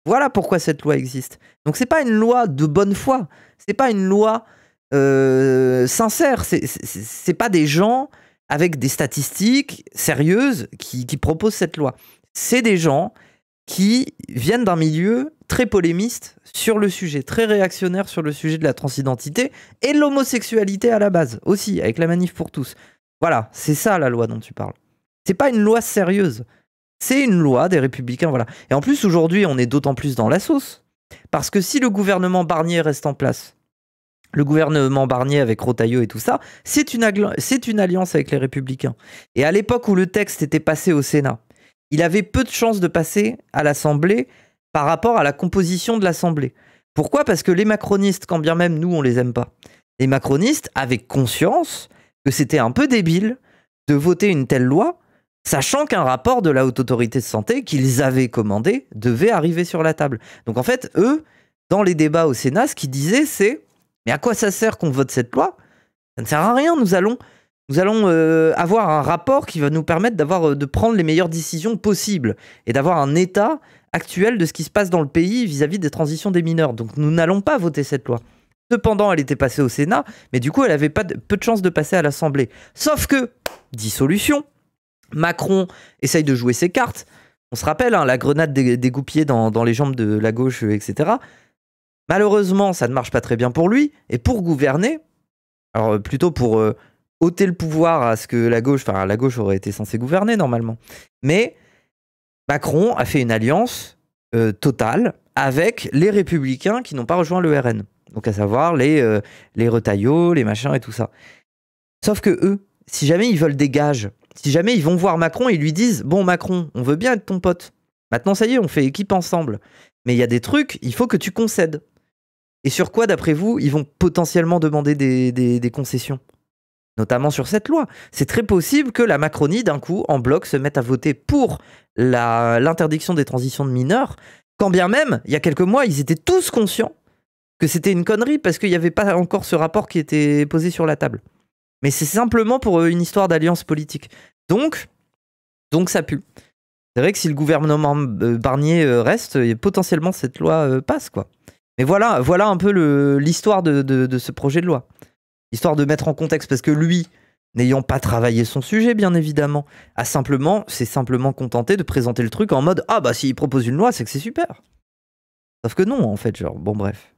Voilà pourquoi cette loi existe. Donc c'est pas une loi de bonne foi, c'est pas une loi sincère, c'est pas des gens avec des statistiques sérieuses qui proposent cette loi. C'est des gens qui viennent d'un milieu très polémiste sur le sujet, très réactionnaire sur le sujet de la transidentité et de l'homosexualité à la base, aussi, avec la Manif pour tous. Voilà, c'est ça la loi dont tu parles. C'est pas une loi sérieuse. C'est une loi des Républicains, voilà. Et en plus, aujourd'hui, on est d'autant plus dans la sauce. Parce que si le gouvernement Barnier reste en place, le gouvernement Barnier avec Retailleau et tout ça, c'est une alliance avec les Républicains. Et à l'époque où le texte était passé au Sénat, il avait peu de chances de passer à l'Assemblée par rapport à la composition de l'Assemblée. Pourquoi ? Parce que les macronistes, quand bien même nous, on les aime pas, les macronistes avaient conscience que c'était un peu débile de voter une telle loi, sachant qu'un rapport de la Haute Autorité de Santé qu'ils avaient commandé devait arriver sur la table. Donc en fait, eux, dans les débats au Sénat, ce qu'ils disaient, c'est « Mais à quoi ça sert qu'on vote cette loi ? Ça ne sert à rien, nous allons avoir un rapport qui va nous permettre de prendre les meilleures décisions possibles et d'avoir un état actuel de ce qui se passe dans le pays vis-à-vis des transitions des mineurs. Donc nous n'allons pas voter cette loi. » Cependant, elle était passée au Sénat, mais du coup, elle avait peu de chances de passer à l'Assemblée. Sauf que, dissolution, Macron essaye de jouer ses cartes. On se rappelle, hein, la grenade dégoupillée dans les jambes de la gauche, etc. Malheureusement, ça ne marche pas très bien pour lui. Et pour gouverner, alors plutôt pour ôter le pouvoir à ce que la gauche aurait été censée gouverner normalement. Mais Macron a fait une alliance totale avec les Républicains qui n'ont pas rejoint le RN. Donc à savoir les Retailleau, les machins et tout ça. Sauf que eux, si jamais ils veulent des gages, si jamais ils vont voir Macron et ils lui disent « Bon Macron, on veut bien être ton pote. Maintenant ça y est, on fait équipe ensemble. Mais il y a des trucs, il faut que tu concèdes. » Et sur quoi, d'après vous, ils vont potentiellement demander des concessions? Notamment sur cette loi. C'est très possible que la Macronie, d'un coup, en bloc, se mette à voter pour l'interdiction des transitions de mineurs, quand bien même, il y a quelques mois, ils étaient tous conscients que c'était une connerie parce qu'il n'y avait pas encore ce rapport qui était posé sur la table. Mais c'est simplement pour une histoire d'alliance politique. Donc ça pue. C'est vrai que si le gouvernement Barnier reste, potentiellement cette loi passe, quoi. Mais voilà un peu l'histoire de ce projet de loi. Histoire de mettre en contexte, parce que lui, n'ayant pas travaillé son sujet, bien évidemment, s'est simplement contenté de présenter le truc en mode « Ah bah s'il propose une loi, c'est que c'est super !» Sauf que non, en fait, genre, bon bref.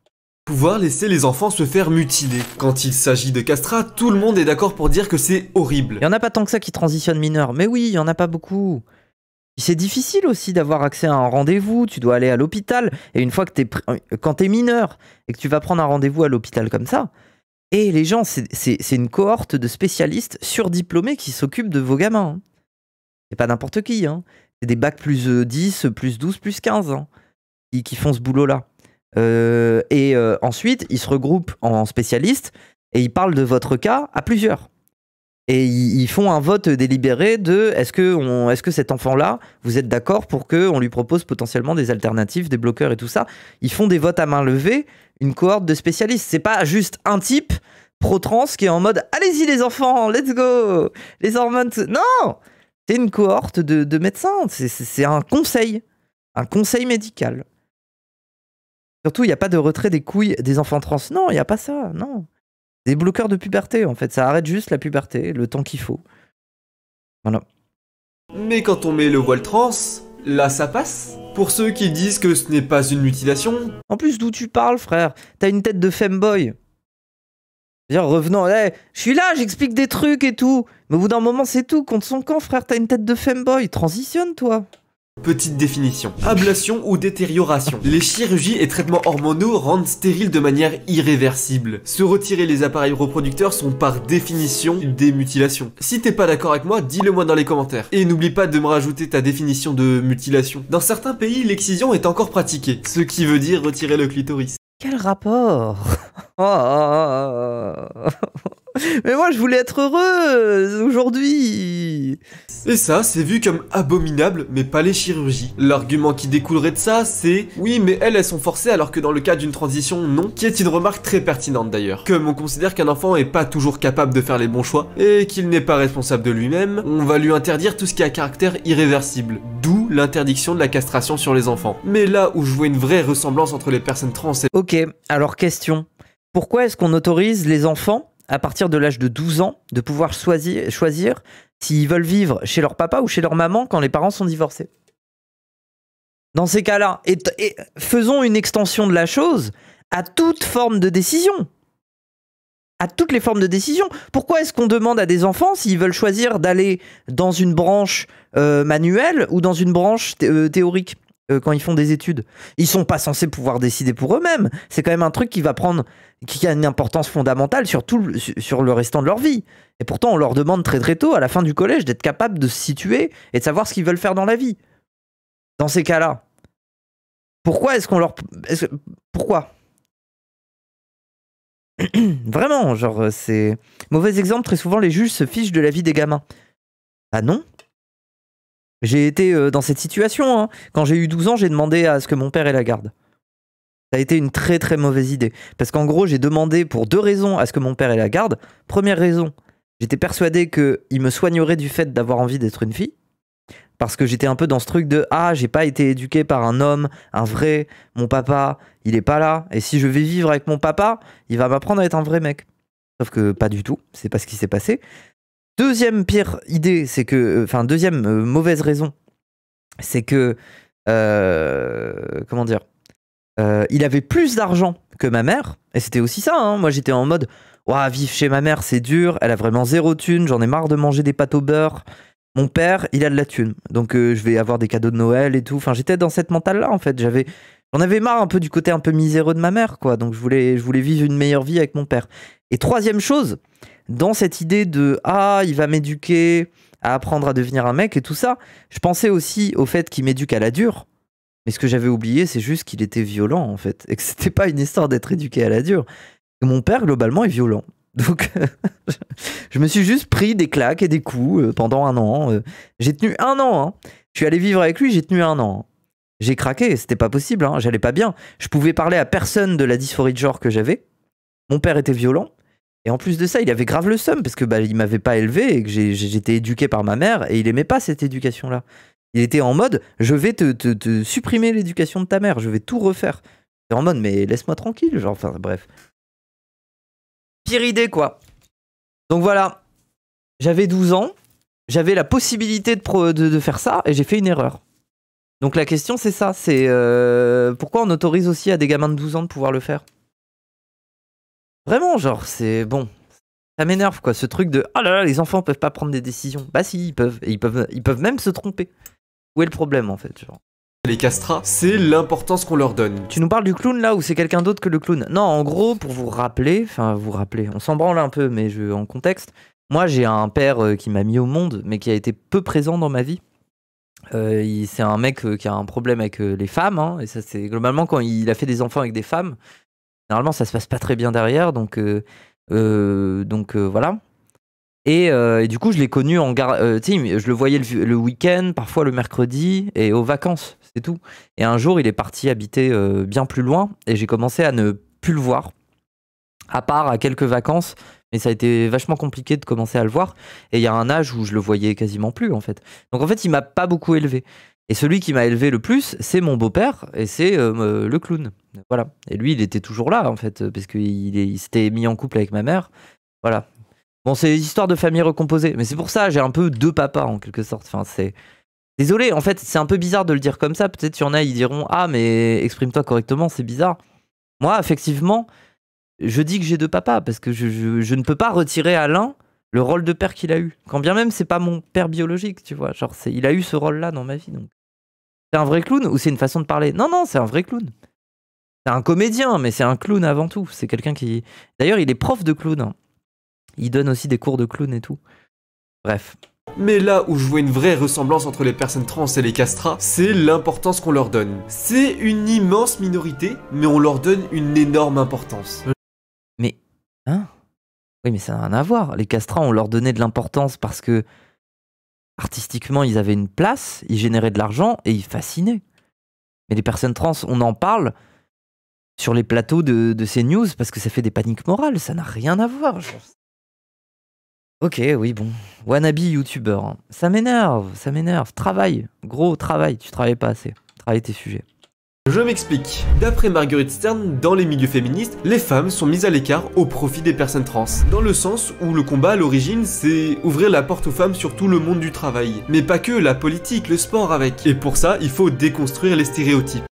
Pouvoir laisser les enfants se faire mutiler. Quand il s'agit de castrat, tout le monde est d'accord pour dire que c'est horrible. Il y en a pas tant que ça qui transitionnent mineurs, mais oui, il y en a pas beaucoup. C'est difficile aussi d'avoir accès à un rendez-vous, tu dois aller à l'hôpital, et une fois que quand t'es mineur, et que tu vas prendre un rendez-vous à l'hôpital comme ça, et les gens, c'est une cohorte de spécialistes surdiplômés qui s'occupent de vos gamins. Hein. C'est pas n'importe qui, hein. C'est des bacs plus 10, plus 12, plus 15, hein, qui font ce boulot-là. Ensuite, ils se regroupent en spécialistes, et ils parlent de votre cas à plusieurs. Et ils font un vote délibéré de est-ce que cet enfant-là, vous êtes d'accord pour qu'on lui propose potentiellement des alternatives, des bloqueurs et tout ça. Ils font des votes à main levée, une cohorte de spécialistes. C'est pas juste un type pro-trans qui est en mode allez-y les enfants, let's go, les hormones. Non, c'est une cohorte de médecins. C'est un conseil médical. Surtout, il n'y a pas de retrait des couilles des enfants trans. Non, il n'y a pas ça, non. Des bloqueurs de puberté, en fait. Ça arrête juste la puberté, le temps qu'il faut. Voilà. Mais quand on met le voile trans, là ça passe. Pour ceux qui disent que ce n'est pas une mutilation... En plus, d'où tu parles, frère? T'as une tête de femboy. C'est-à-dire, revenons, hey, je suis là, j'explique des trucs et tout. Mais au bout d'un moment, c'est tout. Contre son camp, frère, t'as une tête de femboy. Transitionne, toi. Petite définition. Ablation ou détérioration. Les chirurgies et traitements hormonaux rendent stériles de manière irréversible. Se retirer les appareils reproducteurs sont par définition des mutilations. Si t'es pas d'accord avec moi, dis-le moi dans les commentaires. Et n'oublie pas de me rajouter ta définition de mutilation. Dans certains pays, l'excision est encore pratiquée, ce qui veut dire retirer le clitoris. Quel rapport? Mais moi je voulais être heureuse aujourd'hui. Et ça, c'est vu comme abominable, mais pas les chirurgies. L'argument qui découlerait de ça, c'est oui, mais elles sont forcées alors que dans le cas d'une transition, non. Qui est une remarque très pertinente d'ailleurs. Comme on considère qu'un enfant est pas toujours capable de faire les bons choix et qu'il n'est pas responsable de lui-même, on va lui interdire tout ce qui a caractère irréversible. D'où l'interdiction de la castration sur les enfants. Mais là où je vois une vraie ressemblance entre les personnes trans et... Ok, alors question. Pourquoi est-ce qu'on autorise les enfants à partir de l'âge de 12 ans, de pouvoir choisir s'ils veulent vivre chez leur papa ou chez leur maman quand les parents sont divorcés? Dans ces cas-là, faisons une extension de la chose à toute forme de décision. À toutes les formes de décision. Pourquoi est-ce qu'on demande à des enfants s'ils veulent choisir d'aller dans une branche manuelle ou dans une branche théorique quand ils font des études? Ils sont pas censés pouvoir décider pour eux-mêmes. C'est quand même un truc qui a une importance fondamentale sur le restant de leur vie. Et pourtant, on leur demande très très tôt, à la fin du collège, d'être capable de se situer et de savoir ce qu'ils veulent faire dans la vie. Dans ces cas-là, pourquoi est-ce qu'on leur... Pourquoi? Vraiment, genre, c'est... Mauvais exemple, très souvent, les juges se fichent de la vie des gamins. Ah non? J'ai été dans cette situation. Hein. Quand j'ai eu 12 ans, j'ai demandé à ce que mon père ait la garde. Ça a été une très très mauvaise idée. Parce qu'en gros, j'ai demandé pour 2 raisons à ce que mon père ait la garde. Première raison, j'étais persuadé qu'il me soignerait du fait d'avoir envie d'être une fille. Parce que j'étais un peu dans ce truc de « Ah, j'ai pas été éduqué par un homme, un vrai, mon papa, il est pas là. Et si je vais vivre avec mon papa, il va m'apprendre à être un vrai mec. » Sauf que pas du tout, c'est pas ce qui s'est passé. Deuxième pire idée, c'est que... Enfin, deuxième mauvaise raison, c'est que, comment dire, il avait plus d'argent que ma mère, et c'était aussi ça, hein. Moi j'étais en mode, ouah, vivre chez ma mère c'est dur, elle a vraiment zéro thune, j'en ai marre de manger des pâtes au beurre. Mon père, il a de la thune, donc je vais avoir des cadeaux de Noël et tout. Enfin, j'étais dans cette mentale-là en fait. J'en avais marre un peu du côté un peu miséreux de ma mère, quoi. Donc je voulais vivre une meilleure vie avec mon père. Et troisième chose, dans cette idée de ah, il va m'éduquer à apprendre à devenir un mec et tout ça, je pensais aussi au fait qu'il m'éduque à la dure. Mais ce que j'avais oublié, c'est juste qu'il était violent en fait, et que c'était pas une histoire d'être éduqué à la dure. Et mon père globalement est violent. Donc, je me suis juste pris des claques et des coups pendant 1 an. J'ai tenu 1 an. Hein. Je suis allé vivre avec lui, j'ai tenu 1 an. J'ai craqué, c'était pas possible. Hein. J'allais pas bien. Je pouvais parler à personne de la dysphorie de genre que j'avais. Mon père était violent. Et en plus de ça, il avait grave le seum parce que il m'avait pas élevé et que j'étais éduqué par ma mère et il aimait pas cette éducation-là. Il était en mode, je vais te supprimer l'éducation de ta mère, je vais tout refaire. En mode, mais laisse-moi tranquille. Genre, enfin, bref. Pire idée, quoi. Donc voilà, j'avais 12 ans, j'avais la possibilité de faire ça, et j'ai fait une erreur. Donc la question, c'est ça, c'est pourquoi on autorise aussi à des gamins de 12 ans de pouvoir le faire? Vraiment, genre, c'est bon. Ça m'énerve, quoi, ce truc de « Oh là là, les enfants peuvent pas prendre des décisions. » Bah si, ils peuvent, et ils peuvent même se tromper. Où est le problème, en fait, genre? Les castrats, c'est l'importance qu'on leur donne. Tu nous parles du clown là ou c'est quelqu'un d'autre que le clown? Non, en gros, pour vous rappeler, on s'en branle un peu, mais en contexte, moi j'ai un père qui m'a mis au monde, mais qui a été peu présent dans ma vie. C'est un mec qui a un problème avec les femmes, hein, et ça c'est globalement quand il a fait des enfants avec des femmes, généralement ça se passe pas très bien derrière, donc voilà. Et du coup, je l'ai connu en tu sais, je le voyais le week-end, parfois le mercredi, et aux vacances, c'est tout. Et un jour, il est parti habiter bien plus loin, et j'ai commencé à ne plus le voir, à part à quelques vacances, mais ça a été vachement compliqué de commencer à le voir. Et il y a un âge où je le voyais quasiment plus, en fait. Donc en fait, il m'a pas beaucoup élevé. Et celui qui m'a élevé le plus, c'est mon beau-père, et c'est le clown. Voilà. Et lui, il était toujours là, en fait, parce qu'il s'était mis en couple avec ma mère. Voilà. Bon, c'est des histoires de famille recomposée, mais c'est pour ça, j'ai un peu 2 papas en quelque sorte. Enfin, c'est... Désolé, en fait, c'est un peu bizarre de le dire comme ça. Peut-être qu'il y en a, ils diront « Ah, mais exprime-toi correctement, c'est bizarre. » Moi, effectivement, je dis que j'ai 2 papas, parce que je ne peux pas retirer à l'un le rôle de père qu'il a eu. Quand bien même, c'est pas mon père biologique, tu vois. Genre, il a eu ce rôle-là dans ma vie. Donc. C'est un vrai clown ou c'est une façon de parler? Non, non, c'est un vrai clown. C'est un comédien, mais c'est un clown avant tout. C'est quelqu'un qui... D'ailleurs, il est prof de clown, hein. Il donne aussi des cours de clown et tout. Bref. Mais là où je vois une vraie ressemblance entre les personnes trans et les castrats, c'est l'importance qu'on leur donne. C'est une immense minorité, mais on leur donne une énorme importance. Mais, hein? Oui, mais ça n'a rien à voir. Les castrats, on leur donnait de l'importance parce que, artistiquement, ils avaient une place, ils généraient de l'argent et ils fascinaient. Mais les personnes trans, on en parle sur les plateaux de CNews parce que ça fait des paniques morales. Ça n'a rien à voir. Ok, oui, bon. Wannabe youtubeur. Hein. Ça m'énerve. Travaille. Gros, travaille. Tu travailles pas assez. Travaille tes sujets. Je m'explique. D'après Marguerite Stern, dans les milieux féministes, les femmes sont mises à l'écart au profit des personnes trans. Dans le sens où le combat à l'origine, c'est ouvrir la porte aux femmes sur tout le monde du travail. Mais pas que, la politique, le sport avec. Et pour ça, il faut déconstruire les stéréotypes.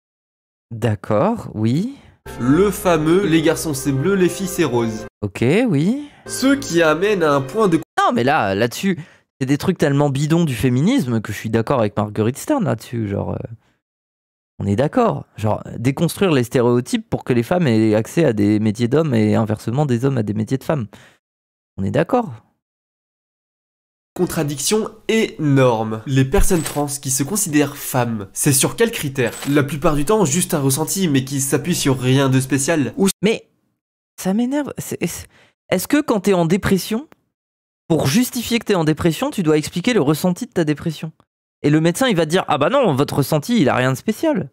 D'accord, oui. Le fameux « les garçons c'est bleu, les filles c'est rose ». Ok, oui. Ce qui amène à un point de... Non, mais là-dessus, c'est des trucs tellement bidons du féminisme que je suis d'accord avec Marguerite Stern là-dessus. Genre, on est d'accord. Genre, déconstruire les stéréotypes pour que les femmes aient accès à des métiers d'hommes et inversement des hommes à des métiers de femmes. On est d'accord. Contradiction énorme. Les personnes trans qui se considèrent femmes, c'est sur quels critères? La plupart du temps, juste un ressenti, mais qui s'appuie sur rien de spécial. Mais ça m'énerve. Est-ce que quand t'es en dépression, pour justifier que t'es en dépression, tu dois expliquer le ressenti de ta dépression? Et le médecin, il va te dire « Ah bah non, votre ressenti, il a rien de spécial.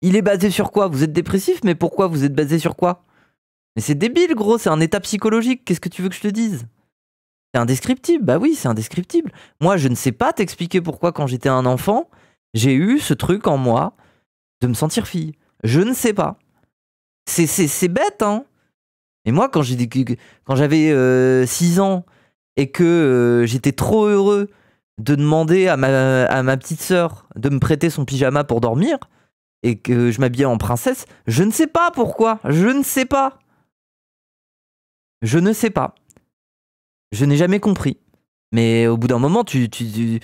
Il est basé sur quoi? Vous êtes dépressif, mais pourquoi? Vous êtes basé sur quoi? » Mais c'est débile, gros, c'est un état psychologique. Qu'est-ce que tu veux que je te dise? C'est indescriptible, bah oui, c'est indescriptible. Moi, je ne sais pas t'expliquer pourquoi, quand j'étais un enfant, j'ai eu ce truc en moi de me sentir fille. Je ne sais pas. C'est bête, hein. Et moi, quand j'avais 6 ans et que j'étais trop heureux de demander à ma petite sœur de me prêter son pyjama pour dormir et que je m'habillais en princesse, je ne sais pas pourquoi. Je ne sais pas. Je ne sais pas. Je n'ai jamais compris. Mais au bout d'un moment, c'est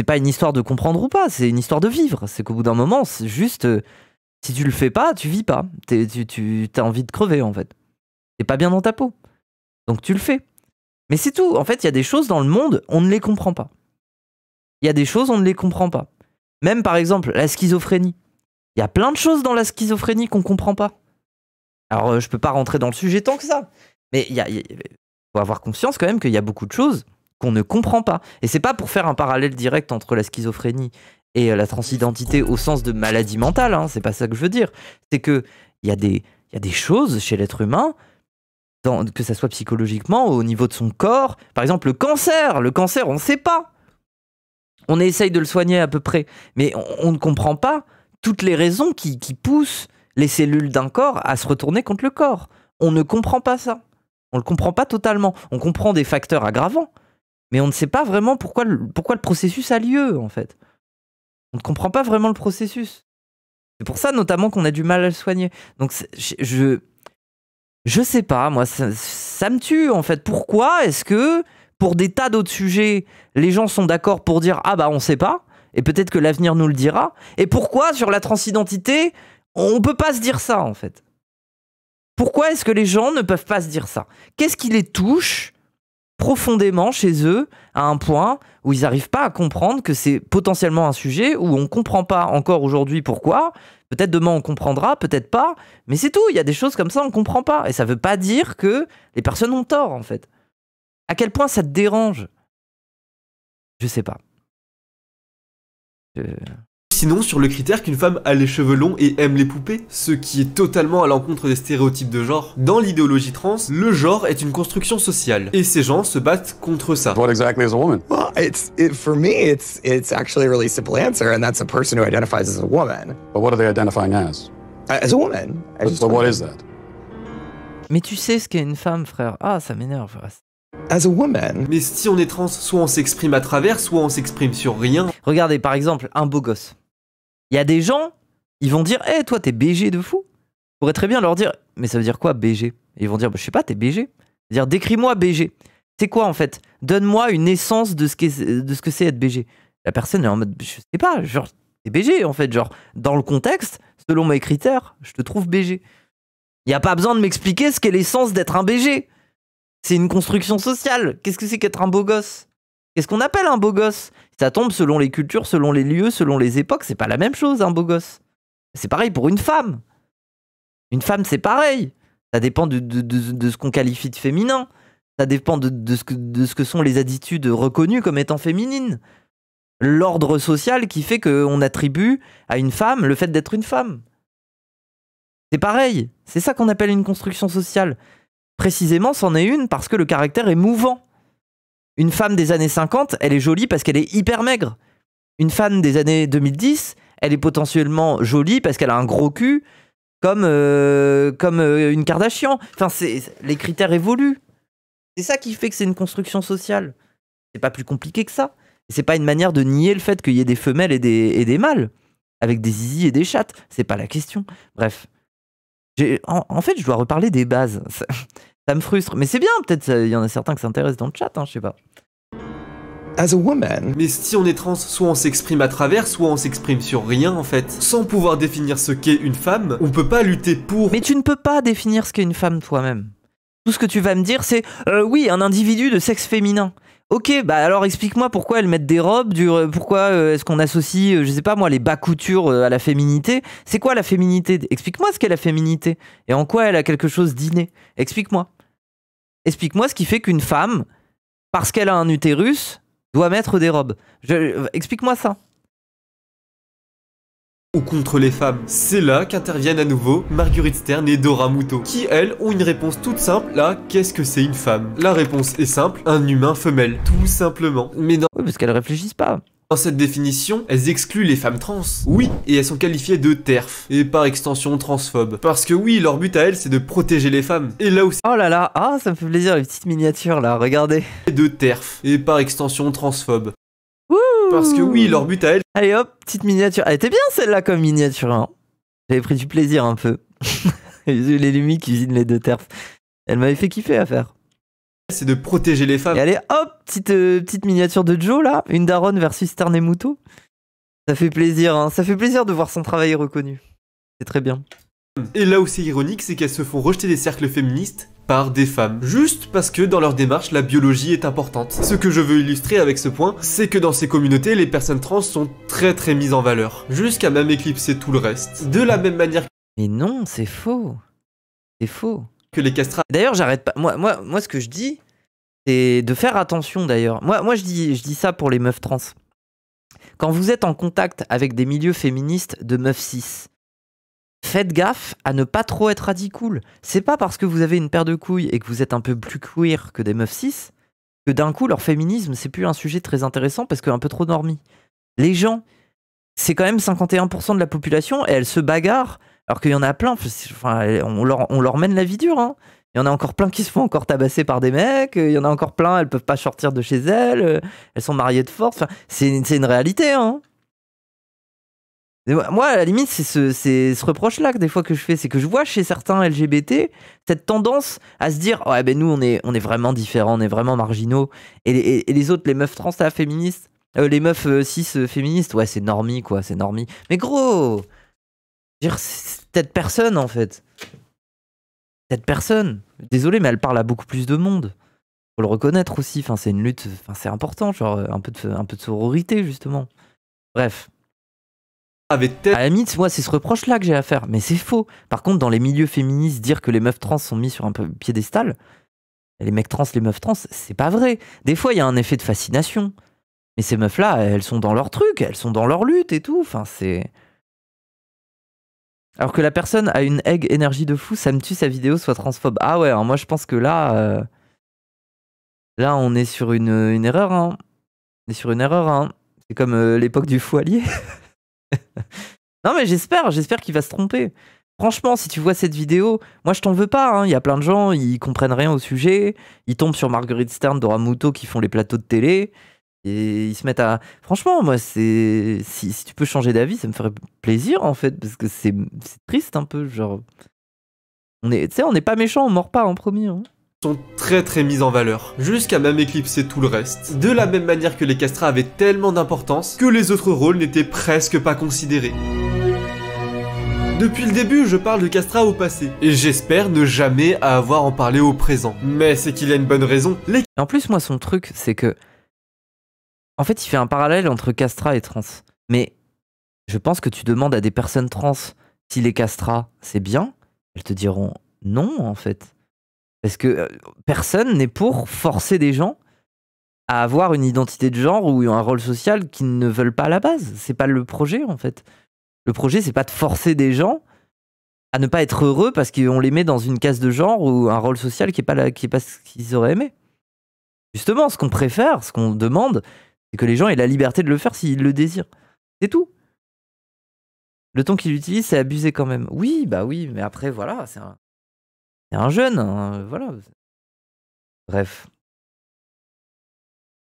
pas une histoire de comprendre ou pas, c'est une histoire de vivre. C'est qu'au bout d'un moment, c'est juste... si tu le fais pas, tu vis pas. T'as envie de crever, en fait. T'es pas bien dans ta peau. Donc tu le fais. Mais c'est tout. En fait, il y a des choses dans le monde, on ne les comprend pas. Il y a des choses, on ne les comprend pas. Même, par exemple, la schizophrénie. Il y a plein de choses dans la schizophrénie qu'on comprend pas. Alors, je peux pas rentrer dans le sujet tant que ça. Mais faut avoir conscience quand même qu'il y a beaucoup de choses qu'on ne comprend pas. Et c'est pas pour faire un parallèle direct entre la schizophrénie et la transidentité au sens de maladie mentale, hein, c'est pas ça que je veux dire. C'est que il y a des choses chez l'être humain, que ça soit psychologiquement, au niveau de son corps. Par exemple, le cancer, on ne sait pas. On essaye de le soigner à peu près, mais on ne comprend pas toutes les raisons qui poussent les cellules d'un corps à se retourner contre le corps. On ne comprend pas ça. On ne le comprend pas totalement. On comprend des facteurs aggravants, mais on ne sait pas vraiment pourquoi le processus a lieu, en fait. On ne comprend pas vraiment le processus. C'est pour ça, notamment, qu'on a du mal à le soigner. Donc, je sais pas, moi, ça me tue, en fait. Pourquoi est-ce que, pour des tas d'autres sujets, les gens sont d'accord pour dire « Ah bah, on sait pas », et peut-être que l'avenir nous le dira. Et pourquoi, sur la transidentité, on peut pas se dire ça, en fait? Pourquoi est-ce que les gens ne peuvent pas se dire ça? Qu'est-ce qui les touche profondément chez eux à un point où ils n'arrivent pas à comprendre que c'est potentiellement un sujet où on ne comprend pas encore aujourd'hui pourquoi? Peut-être demain on comprendra, peut-être pas, mais c'est tout. Il y a des choses comme ça on ne comprend pas. Et ça ne veut pas dire que les personnes ont tort, en fait. À quel point ça te dérange? Je sais pas. Sinon, sur le critère qu'une femme a les cheveux longs et aime les poupées, ce qui est totalement à l'encontre des stéréotypes de genre. Dans l'idéologie trans, le genre est une construction sociale, et ces gens se battent contre ça. What exactly is a woman? Well, for me, it's actually a really simple answer, and that's a person who identifies as a woman. But what are they identifying as? As a woman. But what is that? Mais tu sais ce qu'est une femme, frère. Ah, ça m'énerve. As a woman. Mais si on est trans, soit on s'exprime à travers, soit on s'exprime sur rien. Regardez, par exemple, un beau gosse. Il y a des gens, ils vont dire « Eh, toi, t'es BG de fou !» Je pourrais très bien leur dire « Mais ça veut dire quoi, BG ?» Et ils vont dire bah, « Je sais pas, t'es BG. » Dire « Décris-moi BG. » C'est quoi, en fait? Donne-moi une essence de ce que c'est être BG. La personne est en mode « Je sais pas, genre, t'es BG, en fait. Genre, dans le contexte, selon mes critères, je te trouve BG. » Il n'y a pas besoin de m'expliquer ce qu'est l'essence d'être un BG. C'est une construction sociale. Qu'est-ce que c'est qu'être un beau gosse? Qu'est-ce qu'on appelle un beau gosse? Ça tombe selon les cultures, selon les lieux, selon les époques. C'est pas la même chose, un beau gosse. C'est pareil pour une femme. Une femme, c'est pareil. Ça dépend de ce qu'on qualifie de féminin. Ça dépend de ce que sont les attitudes reconnues comme étant féminines. L'ordre social qui fait qu'on attribue à une femme le fait d'être une femme. C'est pareil. C'est ça qu'on appelle une construction sociale. Précisément, c'en est une parce que le caractère est mouvant. Une femme des années 50, elle est jolie parce qu'elle est hyper maigre. Une femme des années 2010, elle est potentiellement jolie parce qu'elle a un gros cul, comme une Kardashian. Enfin, les critères évoluent. C'est ça qui fait que c'est une construction sociale. C'est pas plus compliqué que ça. Et c'est pas une manière de nier le fait qu'il y ait des femelles et des mâles, avec des zizis et des chattes. C'est pas la question. Bref. En fait, je dois reparler des bases. Ça me frustre. Mais c'est bien, peut-être il y en a certains qui s'intéressent dans le chat, hein, je sais pas. As a woman. Mais si on est trans, soit on s'exprime à travers, soit on s'exprime sur rien, en fait. Sans pouvoir définir ce qu'est une femme, on peut pas lutter pour... Mais tu ne peux pas définir ce qu'est une femme toi-même. Tout ce que tu vas me dire, c'est oui, un individu de sexe féminin. Ok, bah alors explique-moi pourquoi elles mettent des robes, pourquoi est-ce qu'on associe, je sais pas moi, les bas coutures à la féminité. C'est quoi la féminité? Explique-moi ce qu'est la féminité et en quoi elle a quelque chose d'inné. Explique-moi. Explique-moi ce qui fait qu'une femme, parce qu'elle a un utérus, doit mettre des robes. Explique-moi ça. Ou contre les femmes. C'est là qu'interviennent à nouveau Marguerite Stern et Dora Muto, qui elles ont une réponse toute simple à qu'est-ce que c'est une femme. La réponse est simple, un humain femelle, tout simplement. Mais non. Oui, parce qu'elles réfléchissent pas. Dans cette définition, elles excluent les femmes trans. Oui, et elles sont qualifiées de TERF, et par extension transphobes. Parce que oui, leur but à elles, c'est de protéger les femmes. Et là aussi, Oh là là, ah, ça me fait plaisir, les petites miniatures là, regardez. de TERF, et par extension transphobes. Wouh. Parce que oui, leur but à elles, Allez hop, petite miniature. Elle était bien celle-là comme miniature, hein. J'avais pris du plaisir un peu. Les Lumi qui cuisinent les deux terfs. Elle m'avait fait kiffer à faire. c'est de protéger les femmes. Et allez, hop, petite miniature de Joe là, une daronne versus Ternemuto. Ça fait plaisir, hein. Ça fait plaisir de voir son travail reconnu. C'est très bien. Et là où c'est ironique, c'est qu'elles se font rejeter des cercles féministes par des femmes. Juste parce que dans leur démarche, la biologie est importante. Ce que je veux illustrer avec ce point, c'est que dans ces communautés, les personnes trans sont très mises en valeur. Jusqu'à même éclipser tout le reste. De la même manière Mais non, c'est faux. C'est faux. que les castrats D'ailleurs, j'arrête pas. Moi, ce que je dis, c'est de faire attention d'ailleurs. Moi je dis ça pour les meufs trans. Quand vous êtes en contact avec des milieux féministes de meufs cis, faites gaffe à ne pas trop être radicool. C'est pas parce que vous avez une paire de couilles et que vous êtes un peu plus queer que des meufs cis que d'un coup leur féminisme c'est plus un sujet très intéressant parce qu'un peu trop normie. Les gens, c'est quand même 51% de la population et elles se bagarrent alors qu'il y en a plein. Enfin, on leur mène la vie dure, hein. Il y en a encore plein qui se font encore tabasser par des mecs, il y en a encore plein, elles peuvent pas sortir de chez elles, elles sont mariées de force, enfin, c'est une réalité, hein. Moi, à la limite, c'est ce reproche-là que des fois que je fais, c'est que je vois chez certains LGBT cette tendance à se dire ouais, ben nous, on est vraiment différents, on est vraiment marginaux, et les autres, les meufs trans, là, féministes, les meufs cis féministes, ouais, c'est normie, quoi, c'est normie. Mais gros, je veux dire, c'est cette personne, en fait. Cette personne, désolé, mais elle parle à beaucoup plus de monde. Faut le reconnaître aussi, enfin, c'est une lutte, enfin, c'est important, genre un peu de sororité, justement. Bref. avaient À la limite, moi, c'est ce reproche-là que j'ai à faire, mais c'est faux. Par contre, dans les milieux féministes, dire que les meufs trans sont mis sur un piédestal, les mecs trans, les meufs trans, c'est pas vrai. Des fois, il y a un effet de fascination. Mais ces meufs-là, elles sont dans leur truc, elles sont dans leur lutte et tout, enfin, c'est... Alors que la personne a une egg énergie de fou, ça me tue sa vidéo soit transphobe. Ah ouais, alors moi je pense que là, là on est sur une erreur. Hein. On est sur une erreur. Hein. C'est comme l'époque du fou allié. Non mais j'espère qu'il va se tromper. Franchement, si tu vois cette vidéo, moi je t'en veux pas. Hein. Il y a plein de gens, ils comprennent rien au sujet. Ils tombent sur Marguerite Stern, Dora Muto qui font les plateaux de télé. Et ils se mettent à... Franchement, moi, c'est... Si tu peux changer d'avis, ça me ferait plaisir, en fait, parce que c'est triste, un peu, genre... Tu sais, on n'est pas méchant, on mord pas en premier. Hein. sont très mises en valeur, jusqu'à même éclipser tout le reste. De la même manière que les castrats avaient tellement d'importance que les autres rôles n'étaient presque pas considérés. Depuis le début, je parle de castrats au passé, et j'espère ne jamais avoir à en parler au présent. Mais c'est qu'il y a une bonne raison. Les... Et en plus, moi, son truc, c'est que... En fait, il fait un parallèle entre castrats et trans. Mais je pense que tu demandes à des personnes trans si les castrats, c'est bien. Elles te diront non, en fait. Parce que personne n'est pour forcer des gens à avoir une identité de genre ou un rôle social qu'ils ne veulent pas à la base. C'est pas le projet, en fait. Le projet, c'est pas de forcer des gens à ne pas être heureux parce qu'on les met dans une case de genre ou un rôle social qui est pas ce qu'ils auraient aimé. Justement, ce qu'on préfère, ce qu'on demande, c'est que les gens aient la liberté de le faire s'ils le désirent. C'est tout. Le ton qu'il utilise, c'est abusé quand même. Oui, bah oui, mais après, voilà, c'est un jeune, hein, voilà. Bref.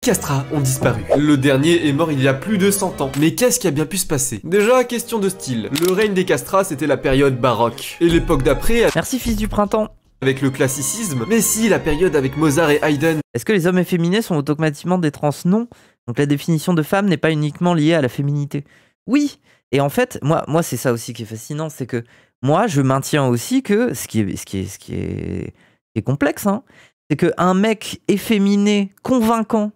Les castrats ont disparu. Le dernier est mort il y a plus de 100 ans. Mais qu'est-ce qui a bien pu se passer? Déjà, question de style. Le règne des castrats, c'était la période baroque. Et l'époque d'après... Merci, fils du printemps. Avec le classicisme, mais si, la période avec Mozart et Haydn. Est-ce que les hommes efféminés sont automatiquement des trans? Non. Donc la définition de femme n'est pas uniquement liée à la féminité. Oui. Et en fait, moi c'est ça aussi qui est fascinant, c'est que moi, je maintiens aussi que, ce qui est complexe, hein, c'est qu'un mec efféminé, convaincant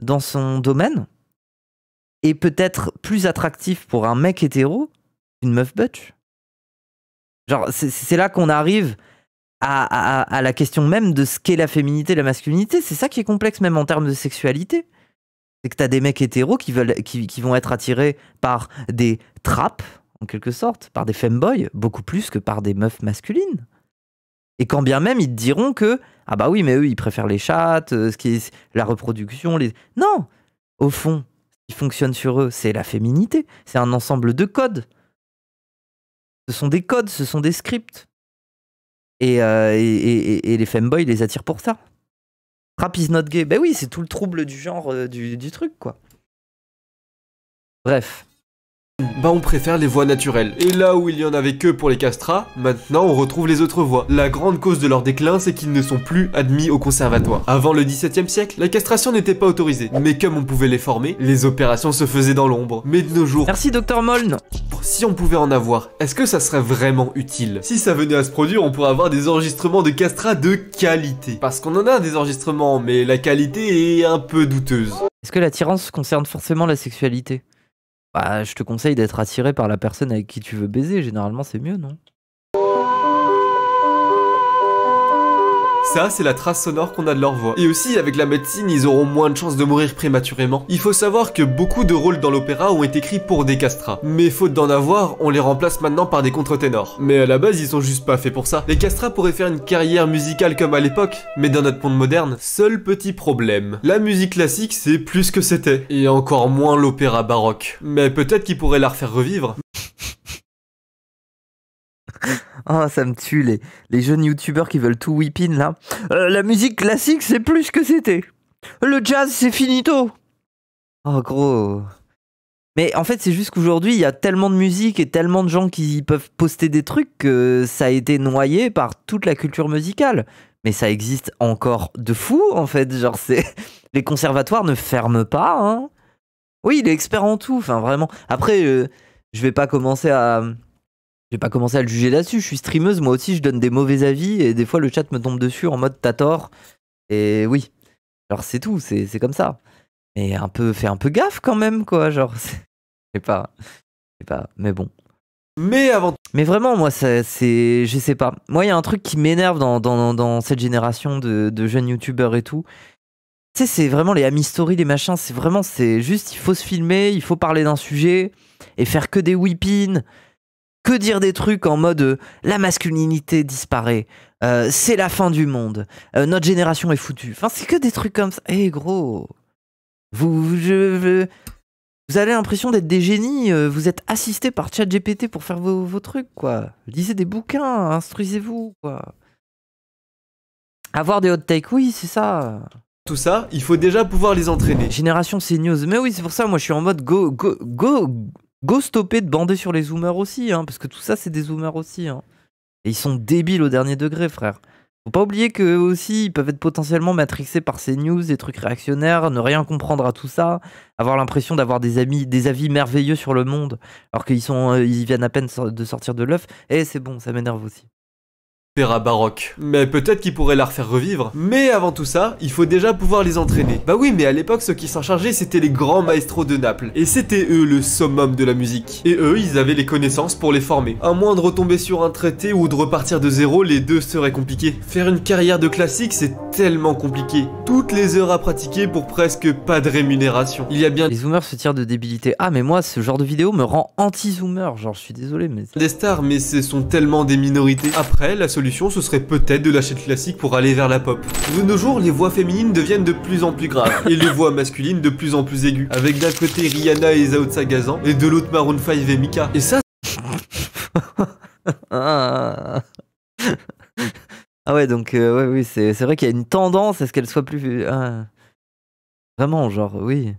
dans son domaine, est peut-être plus attractif pour un mec hétéro qu'une meuf butch. Genre, c'est là qu'on arrive à la question même de ce qu'est la féminité et la masculinité. C'est ça qui est complexe même en termes de sexualité. C'est que t'as des mecs hétéros qui vont être attirés par des trappes, en quelque sorte, par des femboys, beaucoup plus que par des meufs masculines. Et quand bien même, ils te diront que, ah bah oui, mais eux, ils préfèrent les chattes, ce qui est la reproduction, les... Non! Au fond, ce qui fonctionne sur eux, c'est la féminité. C'est un ensemble de codes. Ce sont des codes, ce sont des scripts. Et les femboys les attirent pour ça. Rap is not gay. Ben oui, c'est tout le trouble du genre du truc, quoi. Bref. Bah on préfère les voix naturelles. Et là où il y en avait que pour les castrats, maintenant on retrouve les autres voix. La grande cause de leur déclin, c'est qu'ils ne sont plus admis au conservatoire. Avant le XVIIe siècle, la castration n'était pas autorisée. Mais comme on pouvait les former, les opérations se faisaient dans l'ombre. Mais de nos jours, Merci Dr Moln. si on pouvait en avoir, est-ce que ça serait vraiment utile? Si ça venait à se produire, on pourrait avoir des enregistrements de castrats de qualité. Parce qu'on en a des enregistrements, mais la qualité est un peu douteuse. Est-ce que l'attirance concerne forcément la sexualité? Bah, je te conseille d'être attiré par la personne avec qui tu veux baiser. Généralement, c'est mieux, non? Ça, c'est la trace sonore qu'on a de leur voix. Et aussi, avec la médecine, ils auront moins de chances de mourir prématurément. Il faut savoir que beaucoup de rôles dans l'opéra ont été écrits pour des castrats. Mais faute d'en avoir, on les remplace maintenant par des contre-ténors. Mais à la base, ils sont juste pas faits pour ça. Les castrats pourraient faire une carrière musicale comme à l'époque, mais dans notre monde moderne, seul petit problème. La musique classique, c'est plus que c'était. Et encore moins l'opéra baroque. Mais peut-être qu'ils pourraient la refaire revivre. Ah, ça me tue, les jeunes youtubeurs qui veulent tout whip in, là. La musique classique, c'est plus que c'était. Le jazz, c'est finito. Oh, gros. Mais en fait, c'est juste qu'aujourd'hui, il y a tellement de musique et tellement de gens qui peuvent poster des trucs que ça a été noyé par toute la culture musicale. Mais ça existe encore de fou, en fait. Genre, les conservatoires ne ferment pas, hein. Oui, il est expert en tout, enfin, vraiment. Après, je vais pas commencer à... Je vais pas commencer à le juger là-dessus, je suis streameuse, moi aussi je donne des mauvais avis et des fois le chat me tombe dessus en mode t'as tort. Et oui, alors c'est tout, c'est comme ça. Et fais un peu gaffe quand même quoi, genre, je sais pas, mais bon. Mais vraiment moi je sais pas. Moi il y a un truc qui m'énerve dans cette génération de jeunes youtubeurs et tout. Tu sais c'est vraiment les Ami Story, les machins, c'est juste il faut se filmer, il faut parler d'un sujet et faire que des whip-in. Que dire des trucs en mode la masculinité disparaît, c'est la fin du monde, notre génération est foutue. Enfin, c'est que des trucs comme ça. Eh gros, vous avez l'impression d'être des génies, vous êtes assistés par ChatGPT pour faire vos trucs, quoi. Lisez des bouquins, instruisez-vous, quoi. Avoir des hot takes, oui, c'est ça. Tout ça, il faut déjà pouvoir les entraîner. Génération CNews, mais oui, c'est pour ça, moi je suis en mode go stopper de bander sur les zoomers aussi, hein, parce que tout ça c'est des zoomers aussi. Hein. Et ils sont débiles au dernier degré, frère. Faut pas oublier qu'eux aussi, ils peuvent être potentiellement matrixés par ces news, des trucs réactionnaires, ne rien comprendre à tout ça, avoir l'impression d'avoir des avis merveilleux sur le monde, alors ils viennent à peine de sortir de l'œuf. Et c'est bon, ça m'énerve aussi. Opéra baroque. Mais peut-être qu'ils pourraient la refaire revivre. Mais avant tout ça, il faut déjà pouvoir les entraîner. Bah oui, mais à l'époque, ceux qui s'en chargeaient, c'était les grands maestros de Naples. Et c'était eux le summum de la musique. Et eux, ils avaient les connaissances pour les former. À moins de retomber sur un traité ou de repartir de zéro, les deux seraient compliqués. Faire une carrière de classique, c'est tellement compliqué. Toutes les heures à pratiquer pour presque pas de rémunération. Il y a bien les zoomers se tirent de débilité. Ah, mais moi, ce genre de vidéo me rend anti-zoomer. Genre, je suis désolé, mais... des stars, mais ce sont tellement des minorités. Après, la solution, ce serait peut-être de lâcher le classique pour aller vers la pop. De nos jours, les voix féminines deviennent de plus en plus graves, et les voix masculines de plus en plus aiguës, avec d'un côté Rihanna et Zao Sagazan, et de l'autre Maroon 5 et Mika. Et ça... Ah ouais, donc, ouais, oui, c'est vrai qu'il y a une tendance à ce qu'elle soit plus... Vraiment, genre, oui...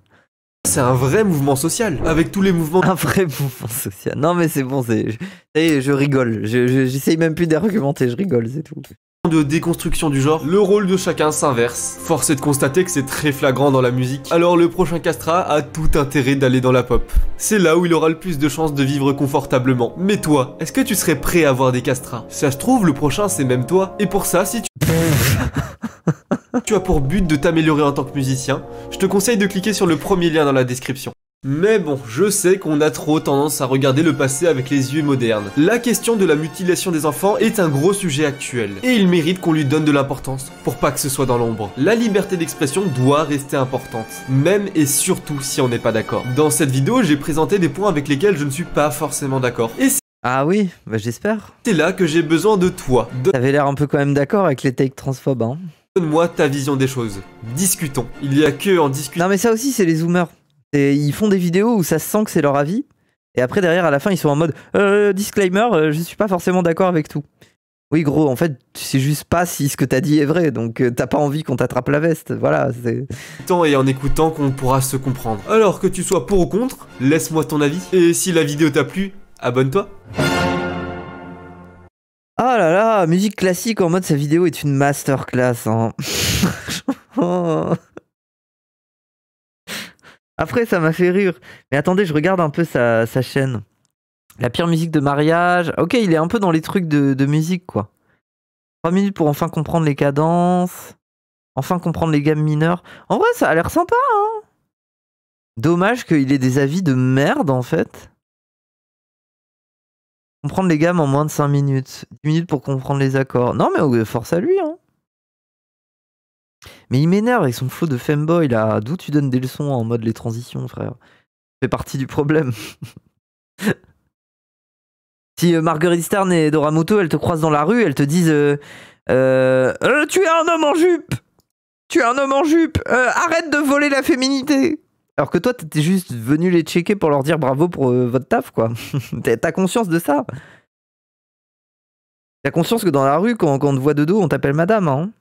C'est un vrai mouvement social, avec tous les mouvements... Un vrai mouvement social. Non mais c'est bon, je rigole. J'essaye même plus d'argumenter, je rigole, c'est tout. De déconstruction du genre, le rôle de chacun s'inverse. Force est de constater que c'est très flagrant dans la musique. Alors le prochain castrat a tout intérêt d'aller dans la pop. C'est là où il aura le plus de chances de vivre confortablement. Mais toi, est-ce que tu serais prêt à avoir des castrats? Ça se trouve, le prochain c'est même toi. Et pour ça, si tu as pour but de t'améliorer en tant que musicien, je te conseille de cliquer sur le premier lien dans la description. Mais bon, je sais qu'on a trop tendance à regarder le passé avec les yeux modernes. La question de la mutilation des enfants est un gros sujet actuel, et il mérite qu'on lui donne de l'importance, pour pas que ce soit dans l'ombre. La liberté d'expression doit rester importante, même et surtout si on n'est pas d'accord. Dans cette vidéo, j'ai présenté des points avec lesquels je ne suis pas forcément d'accord, et ah oui, bah j'espère. C'est là que j'ai besoin de toi. T'avais l'air un peu quand même d'accord avec les takes transphobes, hein. Donne-moi ta vision des choses. Discutons. Il y a que en discutant... Non mais ça aussi c'est les zoomers. Ils font des vidéos où ça se sent que c'est leur avis. Et après, derrière, à la fin, ils sont en mode disclaimer, je suis pas forcément d'accord avec tout. Oui, gros, en fait, tu sais juste pas si ce que t'as dit est vrai, donc t'as pas envie qu'on t'attrape la veste. Voilà, c'est. Et en écoutant qu'on pourra se comprendre. Alors que tu sois pour ou contre, laisse-moi ton avis. Et si la vidéo t'a plu, abonne-toi. Ah là là, musique classique en mode sa vidéo est une masterclass. Hein. Après, ça m'a fait rire. Mais attendez, je regarde un peu sa chaîne. La pire musique de mariage. Ok, il est un peu dans les trucs de musique, quoi. 3 minutes pour enfin comprendre les cadences. Enfin comprendre les gammes mineures. En vrai, ça a l'air sympa, hein. Dommage qu'il ait des avis de merde, en fait. Comprendre les gammes en moins de 5 minutes. 10 minutes pour comprendre les accords. Non, mais force à lui, hein. Mais il m'énerve avec son flow de femboy, là. D'où tu donnes des leçons en mode les transitions, frère? Ça fait partie du problème. Si Marguerite Stern et Dora Muto, elles te croisent dans la rue, elles te disent tu es un homme en jupe! Tu es un homme en jupe! Arrête de voler la féminité! Alors que toi, t'étais juste venu les checker pour leur dire bravo pour votre taf, quoi. T'as conscience de ça? T'as conscience que dans la rue, quand on te voit de dos, on t'appelle madame, hein?